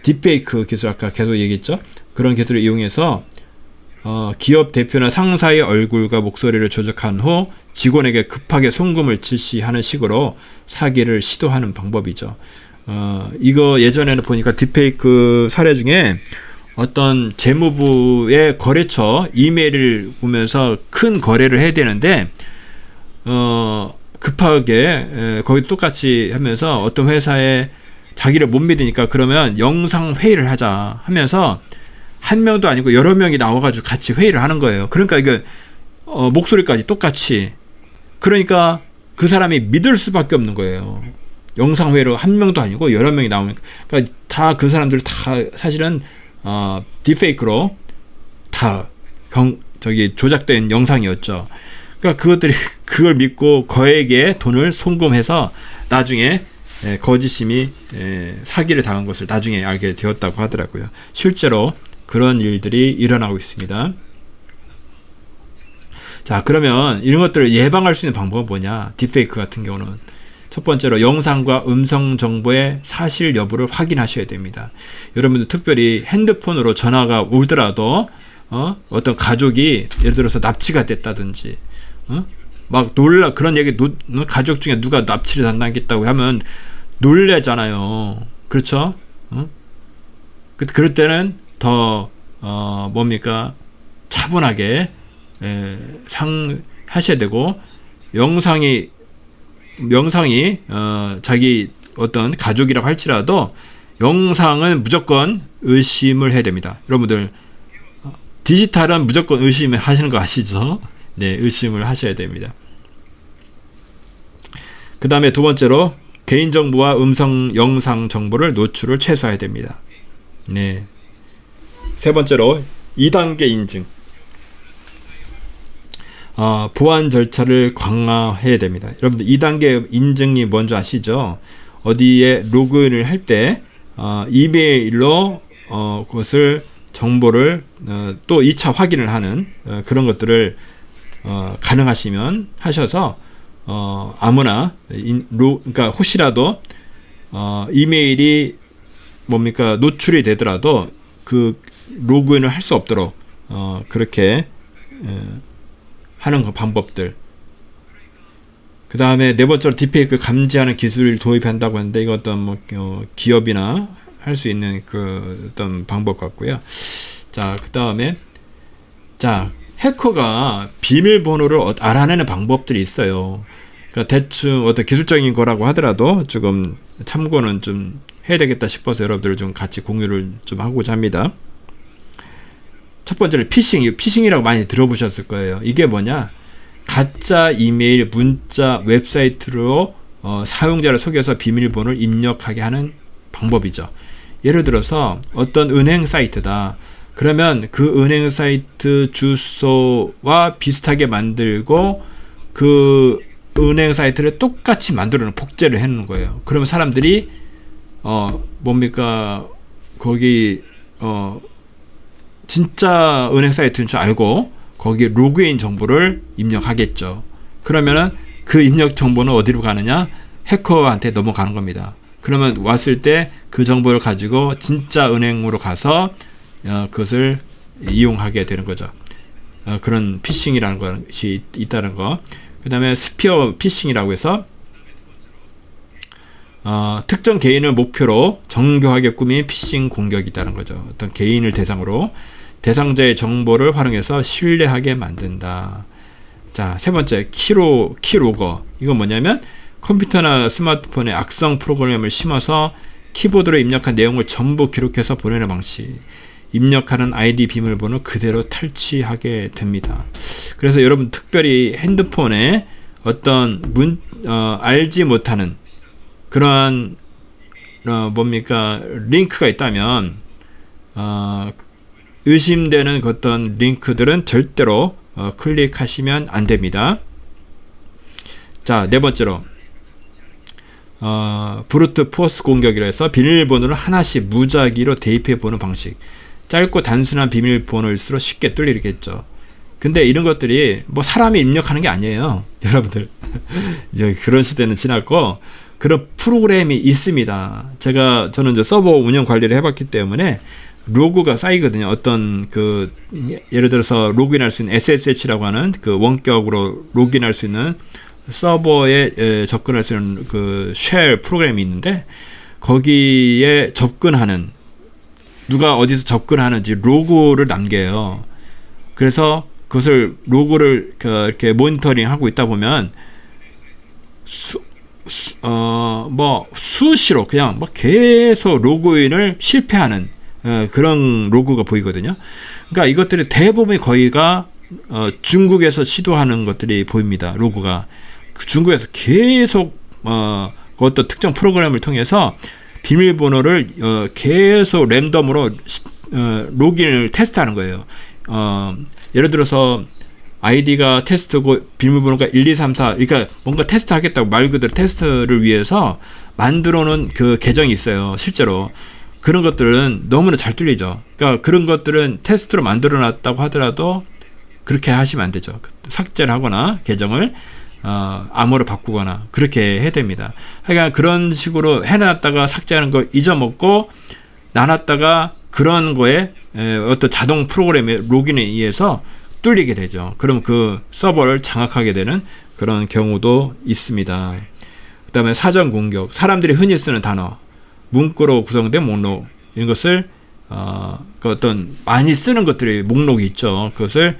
딥페이크 기술 아까 계속 얘기했죠. 그런 기술을 이용해서 기업 대표나 상사의 얼굴과 목소리를 조작한 후 직원에게 급하게 송금을 지시하는 식으로 사기를 시도하는 방법이죠. 이거 예전에는 보니까 딥페이크 사례 중에 어떤 재무부의 거래처 이메일을 보면서 큰 거래를 해야 되는데 급하게 거기 똑같이 하면서 어떤 회사에 자기를 못 믿으니까 그러면 영상 회의를 하자 하면서 한 명도 아니고 여러 명이 나와가지고 같이 회의를 하는 거예요. 그러니까 이게 목소리까지 똑같이. 그러니까 그 사람이 믿을 수밖에 없는 거예요. 영상 회의로 한 명도 아니고 여러 명이 나오니까. 그러니까 다 그 사람들 다 사실은 딥페이크로 다 조작된 영상이었죠. 그러니까 그걸 믿고 거액의 돈을 송금해서 나중에 거짓심이 사기를 당한 것을 나중에 알게 되었다고 하더라고요. 실제로 그런 일들이 일어나고 있습니다. 자, 그러면 이런 것들을 예방할 수 있는 방법은 뭐냐? 딥페이크 같은 경우는 첫 번째로 영상과 음성 정보의 사실 여부를 확인하셔야 됩니다. 여러분들 특별히 핸드폰으로 전화가 오더라도 어떤 가족이 예를 들어서 납치가 됐다든지 막 그런 얘기 가족 중에 누가 납치를 당하겠다고 하면 놀래잖아요. 그렇죠? 그럴 때는 더 차분하게 하셔야 되고, 영상이 자기 어떤 가족이라고 할지라도 영상은 무조건 의심을 해야 됩니다. 여러분들 디지털은 무조건 의심을 하시는 거 아시죠? 네, 의심을 하셔야 됩니다. 그 다음에 두 번째로 개인정보와 음성, 영상 정보를 노출을 최소화해야 됩니다. 네. 세 번째로 2단계 인증. 보안 절차를 강화해야 됩니다. 여러분들 2단계 인증이 뭔지 아시죠? 어디에 로그인을 할 때 이메일로 그것을 정보를 또 2차 확인을 하는 그런 것들을 가능하시면 하셔서 아무나 그러니까 혹시라도 이메일이 노출이 되더라도 그 로그인을 할 수 없도록 그렇게 하는 방법들. 그 다음에 네 번째로 딥페이크 감지하는 기술을 도입한다고 하는데 이거 어떤 기업이나 할 수 있는 그 어떤 방법 같고요. 자, 그 다음에 해커가 비밀번호를 알아내는 방법들이 있어요. 그러니까 대충 어떤 기술적인 거라고 하더라도 조금 참고는 좀 해야 되겠다 싶어서 여러분들 좀 같이 공유를 좀 하고자 합니다. 첫 번째로 피싱이라고 많이 들어보셨을 거예요. 이게 뭐냐? 가짜 이메일, 문자, 웹사이트로 사용자를 속여서 비밀번호를 입력하게 하는 방법이죠. 예를 들어서 어떤 은행 사이트다. 그러면 그 은행 사이트 주소와 비슷하게 만들고 그 은행 사이트를 똑같이 만들어놓은 복제를 해놓는 거예요. 그러면 사람들이 거기 진짜 은행 사이트인 줄 알고 거기에 로그인 정보를 입력하겠죠. 그러면은 그 입력 정보는 어디로 가느냐? 해커한테 넘어가는 겁니다. 그러면 왔을 때 그 정보를 가지고 진짜 은행으로 가서 그것을 이용하게 되는 거죠. 그런 피싱이라는 것이 있다는 거. 그 다음에 스피어 피싱이라고 해서 특정 개인을 목표로 정교하게 꾸민 피싱 공격이라는 거죠. 어떤 개인을 대상으로 대상자의 정보를 활용해서 신뢰하게 만든다. 자, 세 번째 키로거. 이건 뭐냐면 컴퓨터나 스마트폰에 악성 프로그램을 심어서 키보드로 입력한 내용을 전부 기록해서 보내는 방식. 입력하는 아이디 비밀번호 그대로 탈취하게 됩니다. 그래서 여러분 특별히 핸드폰에 어떤 알지 못하는 그러한 링크가 있다면 의심되는 어떤 링크들은 절대로 클릭하시면 안 됩니다. 자, 네 번째로 브루트 포스 공격이라 해서 비밀번호를 하나씩 무작위로 대입해 보는 방식. 짧고 단순한 비밀번호일수록 쉽게 뚫리겠죠. 근데 이런 것들이 뭐 사람이 입력하는 게 아니에요. 여러분들 이제 그런 시대는 지났고 그런 프로그램이 있습니다. 저는 이제 서버 운영 관리를 해봤기 때문에 로그가 쌓이거든요. 어떤 예를 들어서 로그인할 수 있는 SSH라고 하는 그 원격으로 로그인할 수 있는 서버에 접근할 수 있는 그 쉘 프로그램이 있는데 거기에 접근하는 누가 어디서 접근하는지 로그를 남겨요. 그래서 그것을 로그를 이렇게 모니터링 하고 있다 보면 수시로 그냥 계속 로그인을 실패하는 그런 로그가 보이거든요. 그러니까 이것들이 대부분이 거의가 중국에서 시도하는 것들이 보입니다. 로그가 중국에서 계속 어떤 특정 프로그램을 통해서 비밀번호를 계속 랜덤으로 로그인을 테스트하는 거예요. 예를 들어서 아이디가 테스트고 비밀번호가 1, 2, 3, 4 그러니까 뭔가 테스트하겠다고 말 그대로 테스트를 위해서 만들어 놓은 그 계정이 있어요. 실제로 그런 것들은 너무나 잘 뚫리죠. 그러니까 그런 것들은 테스트로 만들어 놨다고 하더라도 그렇게 하시면 안 되죠. 삭제를 하거나 계정을 암호로 바꾸거나 그렇게 해야 됩니다. 하여간 그런 식으로 해놨다가 삭제하는 거 잊어먹고 나눴다가 그런 거에 어떤 자동 프로그램의 로그인에 의해서 뚫리게 되죠. 그럼 그 서버를 장악하게 되는 그런 경우도 있습니다. 그 다음에 사전 공격, 사람들이 흔히 쓰는 단어, 문구로 구성된 목록, 이런 것을 그 어떤 많이 쓰는 것들이 목록이 있죠. 그것을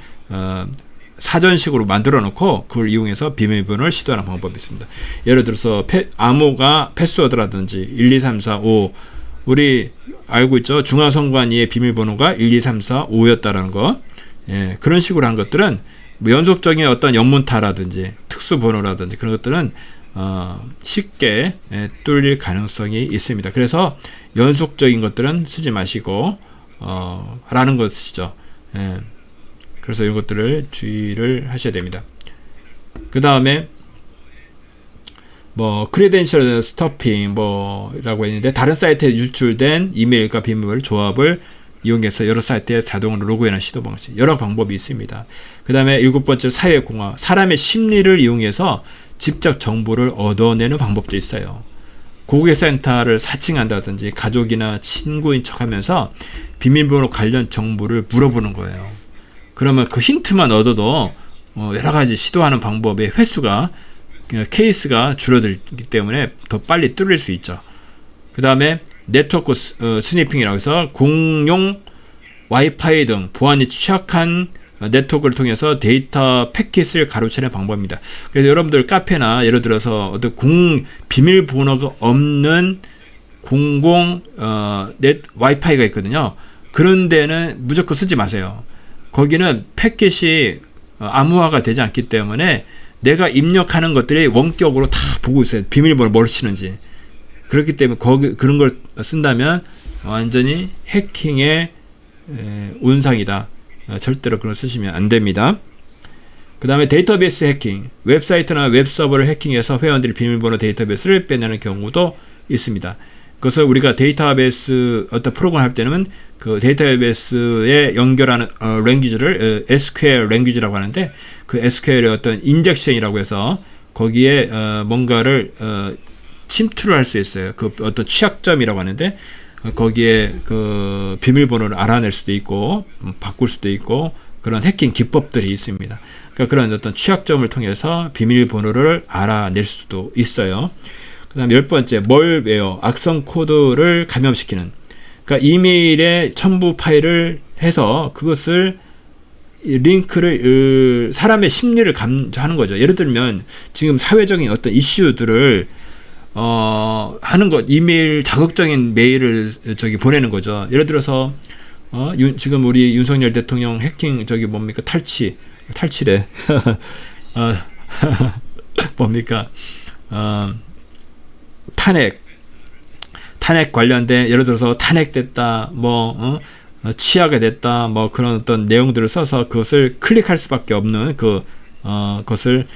사전식으로 만들어 놓고 그걸 이용해서 비밀번호를 시도하는 방법이 있습니다. 예를 들어서 암호가 패스워드라든지 1, 2, 3, 4, 5 우리 알고 있죠. 중앙선관위의 비밀번호가 1, 2, 3, 4, 5였다라는 거. 예, 그런 식으로 한 것들은 뭐 연속적인 어떤 연문타라든지 특수번호라든지 그런 것들은 쉽게 뚫릴 가능성이 있습니다. 그래서 연속적인 것들은 쓰지 마시고 라는 것이죠. 예. 그래서 이런 것들을 주의를 하셔야 됩니다. 그 다음에 크레덴셜 스토핑 라고 했는데 다른 사이트에 유출된 이메일과 비밀번호 조합을 이용해서 여러 사이트에 자동으로 로그인하는 시도 방식, 여러 방법이 있습니다. 그 다음에 7번째 사회공학, 사람의 심리를 이용해서 직접 정보를 얻어내는 방법도 있어요. 고객센터를 사칭한다든지 가족이나 친구인 척하면서 비밀번호 관련 정보를 물어보는 거예요. 그러면 그 힌트만 얻어도 여러 가지 시도하는 방법의 횟수가 케이스가 줄어들기 때문에 더 빨리 뚫릴 수 있죠. 그 다음에 네트워크 스니핑이라고 해서 공용 와이파이 등 보안이 취약한 네트워크를 통해서 데이터 패킷을 가로채는 방법입니다. 그래서 여러분들 카페나 예를 들어서 어떤 비밀번호가 없는 공공 와이파이가 있거든요. 그런 데는 무조건 쓰지 마세요. 거기는 패킷이 암호화가 되지 않기 때문에 내가 입력하는 것들이 원격으로 다 보고 있어요. 비밀번호 뭘 치는지. 그렇기 때문에 그런 걸 쓴다면 완전히 해킹의 온상이다. 절대로 그런 걸 쓰시면 안 됩니다. 그 다음에 데이터베이스 해킹. 웹사이트나 웹서버를 해킹해서 회원들이 비밀번호 데이터베이스를 빼내는 경우도 있습니다. 그것을 우리가 데이터베이스 어떤 프로그램 할 때는 그 데이터베이스에 연결하는 랭귀지를 SQL 랭귀지라고 하는데 그 SQL의 어떤 인젝션이라고 해서 거기에 뭔가를 침투를 할 수 있어요. 그 어떤 취약점이라고 하는데 거기에 그 비밀번호를 알아낼 수도 있고 바꿀 수도 있고 그런 해킹 기법들이 있습니다. 그러니까 그런 어떤 취약점을 통해서 비밀번호를 알아낼 수도 있어요. 그 다음 10번째 멀웨어, 악성 코드를 감염시키는, 그러니까 이메일에 첨부 파일을 해서 그것을 이 링크를 사람의 심리를 감지하는 거죠. 예를 들면 지금 사회적인 어떤 이슈들을 하는 것, 이메일 자극적인 메일을 보내는 거죠. 예를 들어서 지금 우리 윤석열 대통령 해킹 뭡니까 탈취래 뭡니까 탄핵 관련된 예를 들어서 탄핵됐다 취하가 됐다 그런 어떤 내용들을 써서 그것을 클릭할 수밖에 없는 그것을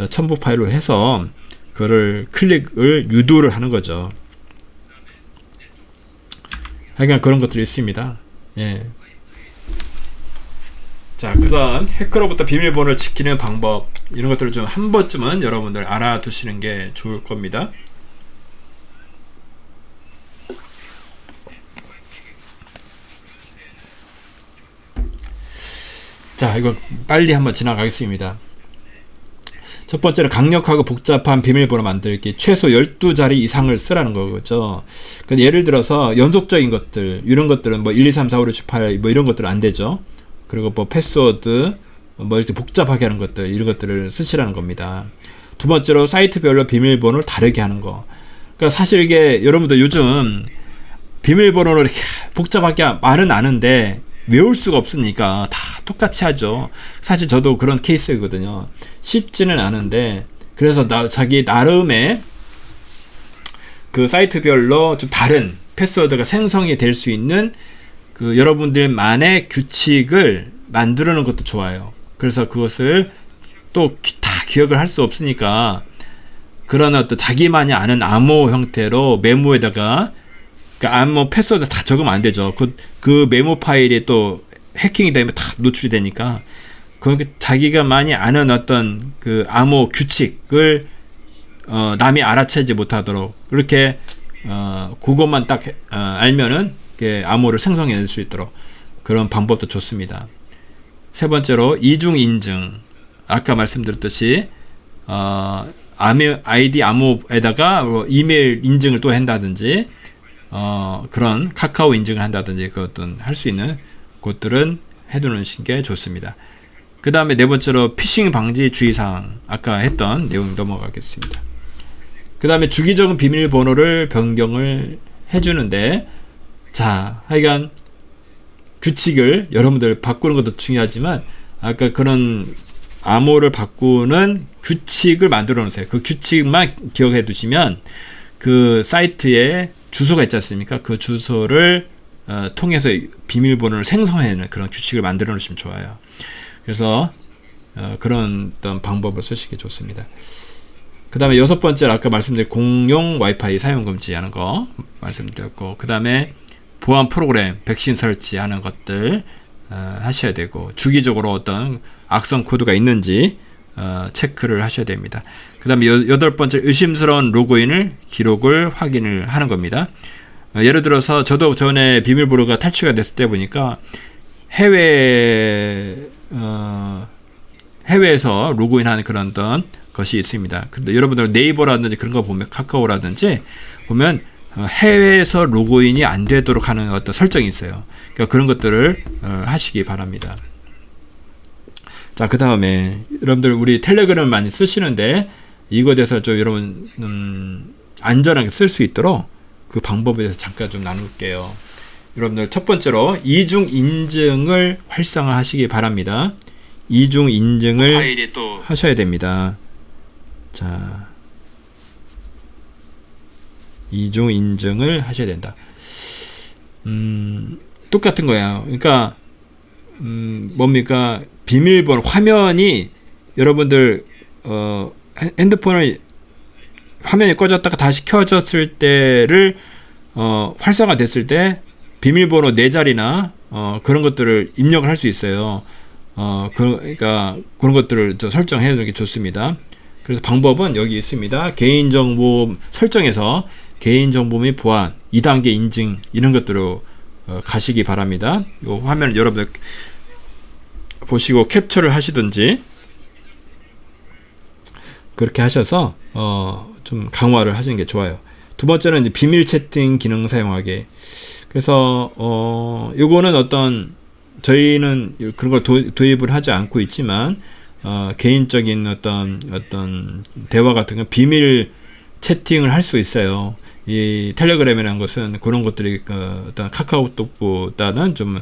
첨부 파일로 해서 그거를 클릭을 유도를 하는 거죠. 하여간 그런 것들이 있습니다. 예. 자, 그다음 해커로부터 비밀번호를 지키는 방법 이런 것들을 좀 한 번쯤은 여러분들 알아두시는 게 좋을 겁니다. 자, 이거 빨리 한번 지나가겠습니다. 첫 번째는 강력하고 복잡한 비밀번호 만들기. 최소 12자리 이상을 쓰라는 거죠. 근데 예를 들어서 연속적인 것들, 이런 것들은 1, 2, 3, 4, 5, 6, 7, 8 이런 것들은 안 되죠. 그리고 패스워드, 이렇게 복잡하게 하는 것들, 이런 것들을 쓰시라는 겁니다. 두 번째로 사이트별로 비밀번호를 다르게 하는 거. 그러니까 사실 이게 여러분들 요즘 비밀번호를 이렇게 복잡하게 말은 아는데 외울 수가 없으니까 다 똑같이 하죠. 사실 저도 그런 케이스거든요. 쉽지는 않은데 그래서 자기 나름의 그 사이트별로 좀 다른 패스워드가 생성이 될 수 있는 그 여러분들만의 규칙을 만들어 놓은 것도 좋아요. 그래서 그것을 또 다 기억을 할 수 없으니까 그런 어떤 자기만이 아는 암호 형태로 메모에다가 암호 패스워드 다 적으면 안 되죠. 그 메모 파일이 또 해킹이 되면 다 노출이 되니까 자기가 많이 아는 어떤 그 암호 규칙을 남이 알아채지 못하도록 그렇게 그것만 딱 알면은 암호를 생성해낼 수 있도록 그런 방법도 좋습니다. 세 번째로 이중 인증. 아까 말씀드렸듯이 아이디 암호에다가 이메일 인증을 또 한다든지 그런 카카오 인증을 한다든지 그것도 할 수 있는 것들은 해두는 게 좋습니다. 그 다음에 네 번째로 피싱 방지 주의사항 아까 했던 내용 넘어가겠습니다. 그 다음에 주기적인 비밀번호를 변경을 해주는데 자 하여간 규칙을 여러분들 바꾸는 것도 중요하지만 아까 그런 암호를 바꾸는 규칙을 만들어 놓으세요. 그 규칙만 기억해 두시면 그 사이트에 주소가 있지 않습니까? 그 주소를 통해서 비밀번호를 생성해내는 그런 규칙을 만들어 놓으시면 좋아요. 그래서 그런 어떤 방법을 쓰시기 좋습니다. 그 다음에 여섯 번째로 아까 말씀드린 공용 와이파이 사용 금지하는 거 말씀드렸고 그 다음에 보안 프로그램 백신 설치하는 것들 하셔야 되고 주기적으로 어떤 악성 코드가 있는지 체크를 하셔야 됩니다. 그 다음에 여덟 번째 의심스러운 로그인을 기록을 확인을 하는 겁니다. 예를 들어서 저도 전에 비밀번호가 탈취가 됐을 때 보니까 해외에서 로그인하는 그런 어떤 것이 있습니다. 근데 여러분들 네이버라든지 그런 거 보면 카카오라든지 보면 해외에서 로그인이 안 되도록 하는 어떤 설정이 있어요. 그러니까 그런 것들을 하시기 바랍니다. 자, 그 다음에 여러분들 우리 텔레그램을 많이 쓰시는데 이거에 대해서 좀 여러분 안전하게 쓸 수 있도록 그 방법에 대해서 잠깐 좀 나눌게요. 여러분들 첫 번째로 이중 인증을 활성화하시기 바랍니다. 이중 인증을 하셔야 됩니다. 자, 이중 인증을 하셔야 된다. 똑같은 거야. 그러니까 뭡니까? 비밀번호 화면이 여러분들 핸드폰을 화면이 꺼졌다가 다시 켜졌을 때를 활성화됐을 때 비밀번호 4자리나 그런 것들을 입력을 할 수 있어요. 그러니까 그런 것들을 설정해 놓는 게 좋습니다. 그래서 방법은 여기 있습니다. 개인정보 설정에서 개인정보 및 보안 2단계 인증 이런 것들로 가시기 바랍니다. 이 화면을 여러분들 보시고 캡처를 하시든지 그렇게 하셔서 좀 강화를 하시는 게 좋아요. 두 번째는 이제 비밀 채팅 기능 사용하기. 그래서 요거는 어떤 저희는 그런 걸 도입을 하지 않고 있지만 개인적인 어떤 대화 같은 건 비밀 채팅을 할 수 있어요. 이 텔레그램이라는 것은 그런 것들이 어떤 카카오톡보다는 좀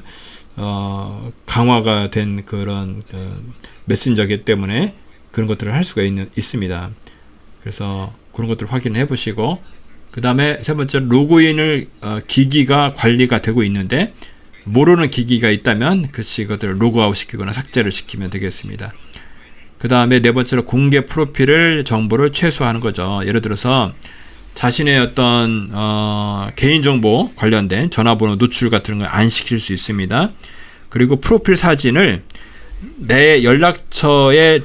강화가 된 그런 메신저이기 때문에 그런 것들을 할 수가 있습니다. 그래서 그런 것들을 확인해 보시고, 그 다음에 세 번째 로그인을 기기가 관리가 되고 있는데 모르는 기기가 있다면 그것들을 로그아웃 시키거나 삭제를 시키면 되겠습니다. 그 다음에 네 번째로 공개 프로필을 정보를 최소화하는 거죠. 예를 들어서 자신의 어떤 개인정보 관련된 전화번호 노출 같은 걸 안 시킬 수 있습니다. 그리고 프로필 사진을 내 연락처에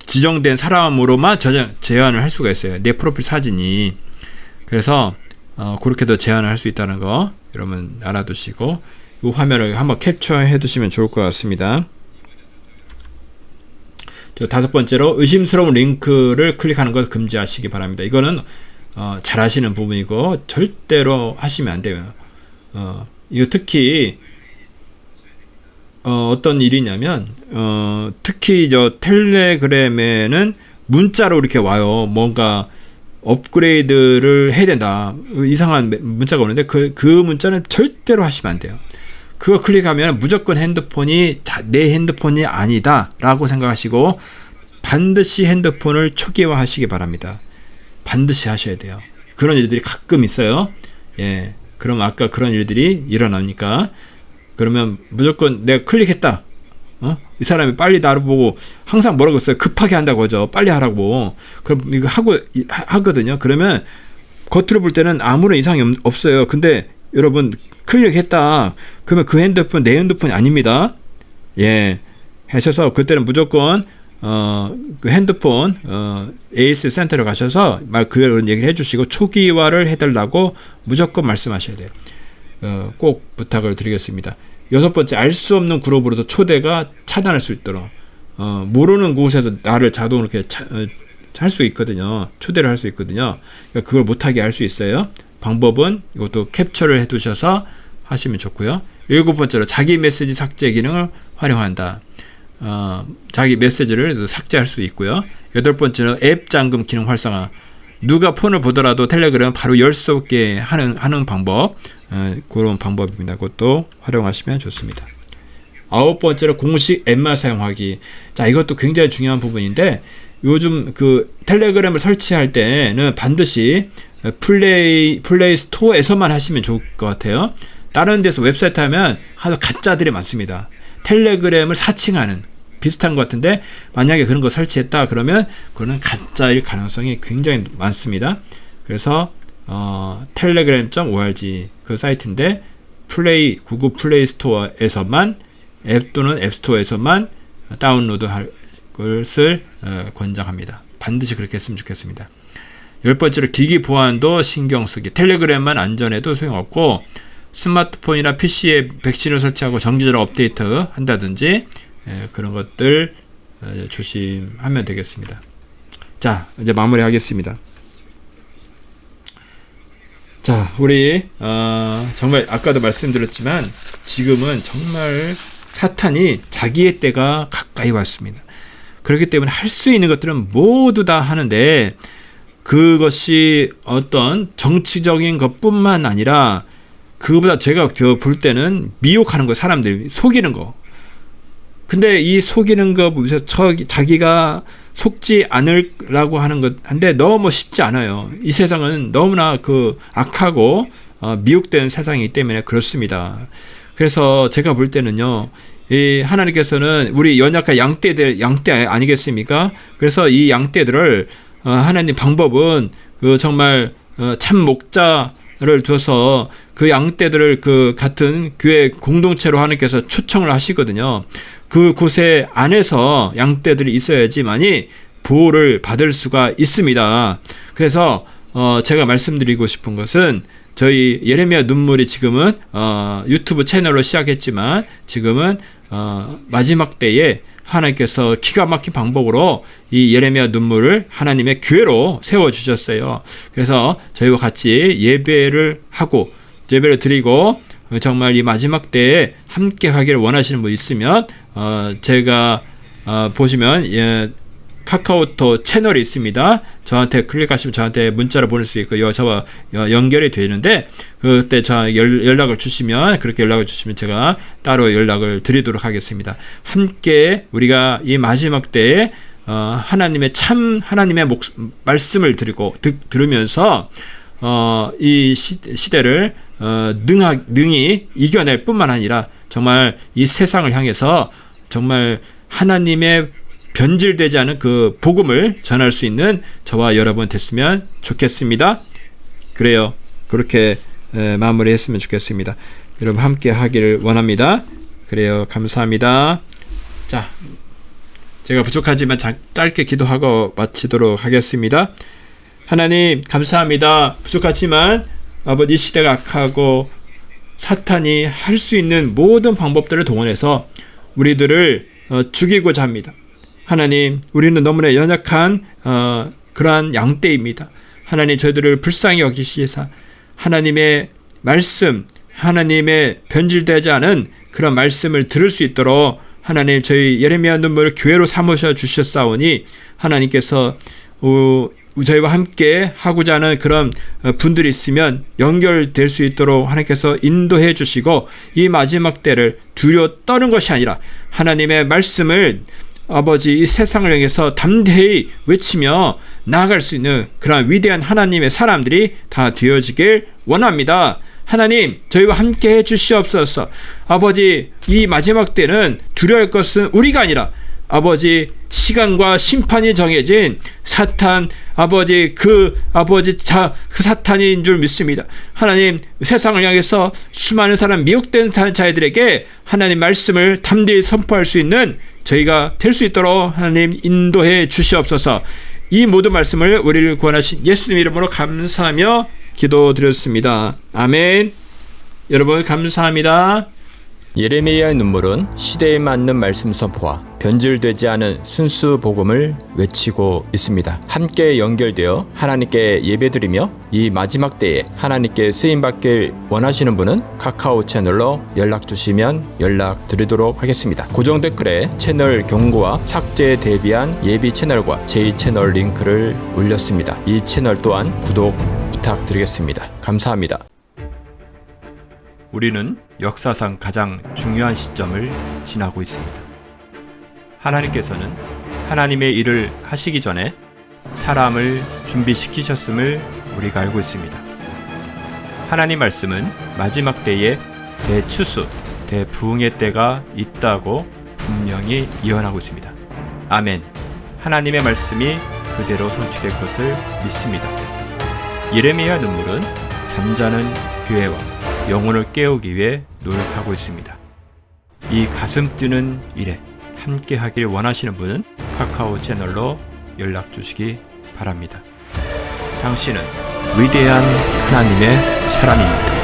지정된 사람으로만 제한을 할 수가 있어요. 내 프로필 사진이. 그래서 그렇게도 제한을 할 수 있다는 거 여러분 알아두시고 이 화면을 한번 캡처해 두시면 좋을 것 같습니다. 다섯 번째로 의심스러운 링크를 클릭하는 것 금지하시기 바랍니다. 이거는 잘 하시는 부분이고 절대로 하시면 안 돼요. 이거 특히 어떤 일이냐면 특히 저 텔레그램에는 문자로 이렇게 와요. 뭔가 업그레이드를 해야 된다. 이상한 문자가 오는데 그 문자는 절대로 하시면 안 돼요. 그거 클릭하면 무조건 핸드폰이 내 핸드폰이 아니다 라고 생각하시고 반드시 핸드폰을 초기화 하시기 바랍니다. 반드시 하셔야 돼요. 그런 일들이 가끔 있어요. 예, 그럼 아까 그런 일들이 일어나니까 그러면 무조건 내가 클릭했다. 이 사람이 빨리 나를 보고 항상 뭐라고 했어요? 급하게 한다고 하죠. 빨리 하라고. 그럼 이거 하거든요. 그러면 겉으로 볼 때는 아무런 이상이 없어요. 근데 여러분 클릭했다. 그러면 그 핸드폰 내 핸드폰이 아닙니다. 예, 하셔서 그때는 무조건 그 핸드폰 AS 센터로 가셔서 그런 얘기를 해주시고 초기화를 해달라고 무조건 말씀하셔야 돼요. 꼭 부탁을 드리겠습니다. 여섯 번째, 알 수 없는 그룹으로도 초대가 차단할 수 있도록 모르는 곳에서 나를 자동으로 이렇게 할 수 있거든요. 초대를 할 수 있거든요. 그러니까 그걸 못하게 할 수 있어요. 방법은 이것도 캡처를 해두셔서 하시면 좋고요. 일곱 번째로 자기 메시지 삭제 기능을 활용한다. 자기 메시지를 삭제할 수 있고요. 여덟 번째로 앱 잠금 기능 활성화. 누가 폰을 보더라도 텔레그램 바로 열 수 없게 하는 방법, 그런 방법입니다. 그것도 활용하시면 좋습니다. 아홉 번째로 공식 앱만 사용하기. 자, 이것도 굉장히 중요한 부분인데 요즘 그 텔레그램을 설치할 때는 반드시 플레이 스토어에서만 하시면 좋을 것 같아요. 다른 데서 웹사이트 하면 가짜들이 많습니다. 텔레그램을 사칭하는 비슷한 것 같은데 만약에 그런 거 설치했다 그러면 그거는 가짜일 가능성이 굉장히 많습니다. 그래서 telegram.org 그 사이트인데 구글 플레이 스토어에서만 앱 또는 앱스토어에서만 다운로드 할 것을 권장합니다. 반드시 그렇게 했으면 좋겠습니다. 열 번째로 기기 보안도 신경 쓰기. 텔레그램만 안전해도 소용없고 스마트폰이나 PC에 백신을 설치하고 정기적으로 업데이트 한다든지 그런 것들 조심하면 되겠습니다. 자, 이제 마무리하겠습니다. 자, 우리 정말 아까도 말씀드렸지만 지금은 정말 사탄이 자기의 때가 가까이 왔습니다. 그렇기 때문에 할 수 있는 것들은 모두 다 하는데 그것이 어떤 정치적인 것뿐만 아니라 그거보다 제가 볼 때는 미혹하는 거, 사람들이 속이는 거. 근데 이 속이는 거 보면서 자기가 속지 않으라고 하는 것 한데 너무 쉽지 않아요. 이 세상은 너무나 악하고 미혹된 세상이기 때문에 그렇습니다. 그래서 제가 볼 때는요, 이 하나님께서는 우리 연약한 양떼 아니겠습니까? 그래서 이 양떼들을 하나님 방법은 정말 참 목자를 두어서 그 양떼들을 같은 교회 공동체로 하나님께서 초청을 하시거든요. 그 곳에 안에서 양떼들이 있어야지만이 보호를 받을 수가 있습니다. 그래서 제가 말씀드리고 싶은 것은 저희 예레미야 눈물이 지금은 유튜브 채널로 시작했지만 지금은 마지막 때에 하나님께서 기가 막힌 방법으로 이 예레미야 눈물을 하나님의 교회로 세워주셨어요. 그래서 저희와 같이 예배를 드리고 정말 이 마지막 때에 함께 하기를 원하시는 분 있으면 제가 보시면 카카오톡 채널이 있습니다. 저한테 클릭하시면 저한테 문자를 보낼 수 있고요. 저와 연결이 되는데 그때 저 연락을 주시면 그렇게 연락을 주시면 제가 따로 연락을 드리도록 하겠습니다. 함께 우리가 이 마지막 때에 하나님의 말씀을 들으면서 이 시대를 능히 이겨낼 뿐만 아니라 정말 이 세상을 향해서 정말 하나님의 변질되지 않은 그 복음을 전할 수 있는 저와 여러분 됐으면 좋겠습니다. 그래요. 그렇게 마무리했으면 좋겠습니다. 여러분 함께 하기를 원합니다. 그래요. 감사합니다. 자, 제가 부족하지만 짧게 기도하고 마치도록 하겠습니다. 하나님 감사합니다. 부족하지만 아버지 이 시대가 악하고 사탄이 할 수 있는 모든 방법들을 동원해서 우리들을 죽이고자 합니다. 하나님, 우리는 너무나 연약한 그러한 양떼입니다. 하나님, 저희들을 불쌍히 여기시사 하나님의 말씀, 하나님의 변질되지 않은 그런 말씀을 들을 수 있도록 하나님, 저희 예레미야 눈물을 교회로 삼으셔 주셨사오니 하나님께서 저희와 함께 하고자 하는 그런 분들이 있으면 연결될 수 있도록 하나님께서 인도해 주시고 이 마지막 때를 두려워 떠는 것이 아니라 하나님의 말씀을 아버지 이 세상을 향해서 담대히 외치며 나아갈 수 있는 그런 위대한 하나님의 사람들이 다 되어지길 원합니다. 하나님, 저희와 함께 해 주시옵소서. 아버지, 이 마지막 때는 두려워할 것은 우리가 아니라 아버지 시간과 심판이 정해진 사탄 그 사탄인 줄 믿습니다. 하나님, 세상을 향해서 수많은 사람 미혹된 자들에게 하나님 말씀을 담대히 선포할 수 있는 저희가 될 수 있도록 하나님 인도해 주시옵소서. 이 모든 말씀을 우리를 구원하신 예수님 이름으로 감사하며 기도드렸습니다. 아멘. 여러분 감사합니다. 예레미야의 눈물은 시대에 맞는 말씀 선포와 변질되지 않은 순수 복음을 외치고 있습니다. 함께 연결되어 하나님께 예배드리며 이 마지막 때에 하나님께 쓰임받길 원하시는 분은 카카오 채널로 연락 주시면 연락 드리도록 하겠습니다. 고정 댓글에 채널 경고와 착제에 대비한 예비 채널과 제2채널 링크를 올렸습니다. 이 채널 또한 구독 부탁드리겠습니다. 감사합니다. 우리는 역사상 가장 중요한 시점을 지나고 있습니다. 하나님께서는 하나님의 일을 하시기 전에 사람을 준비시키셨음을 우리가 알고 있습니다. 하나님 말씀은 마지막 때에 대추수, 대부흥의 때가 있다고 분명히 예언하고 있습니다. 아멘. 하나님의 말씀이 그대로 성취될 것을 믿습니다. 예레미야 눈물은 잠자는 교회와 영혼을 깨우기 위해 노력하고 있습니다. 이 가슴 뛰는 일에 함께 하길 원하시는 분은 카카오 채널로 연락 주시기 바랍니다. 당신은 위대한 하나님의 사람입니다.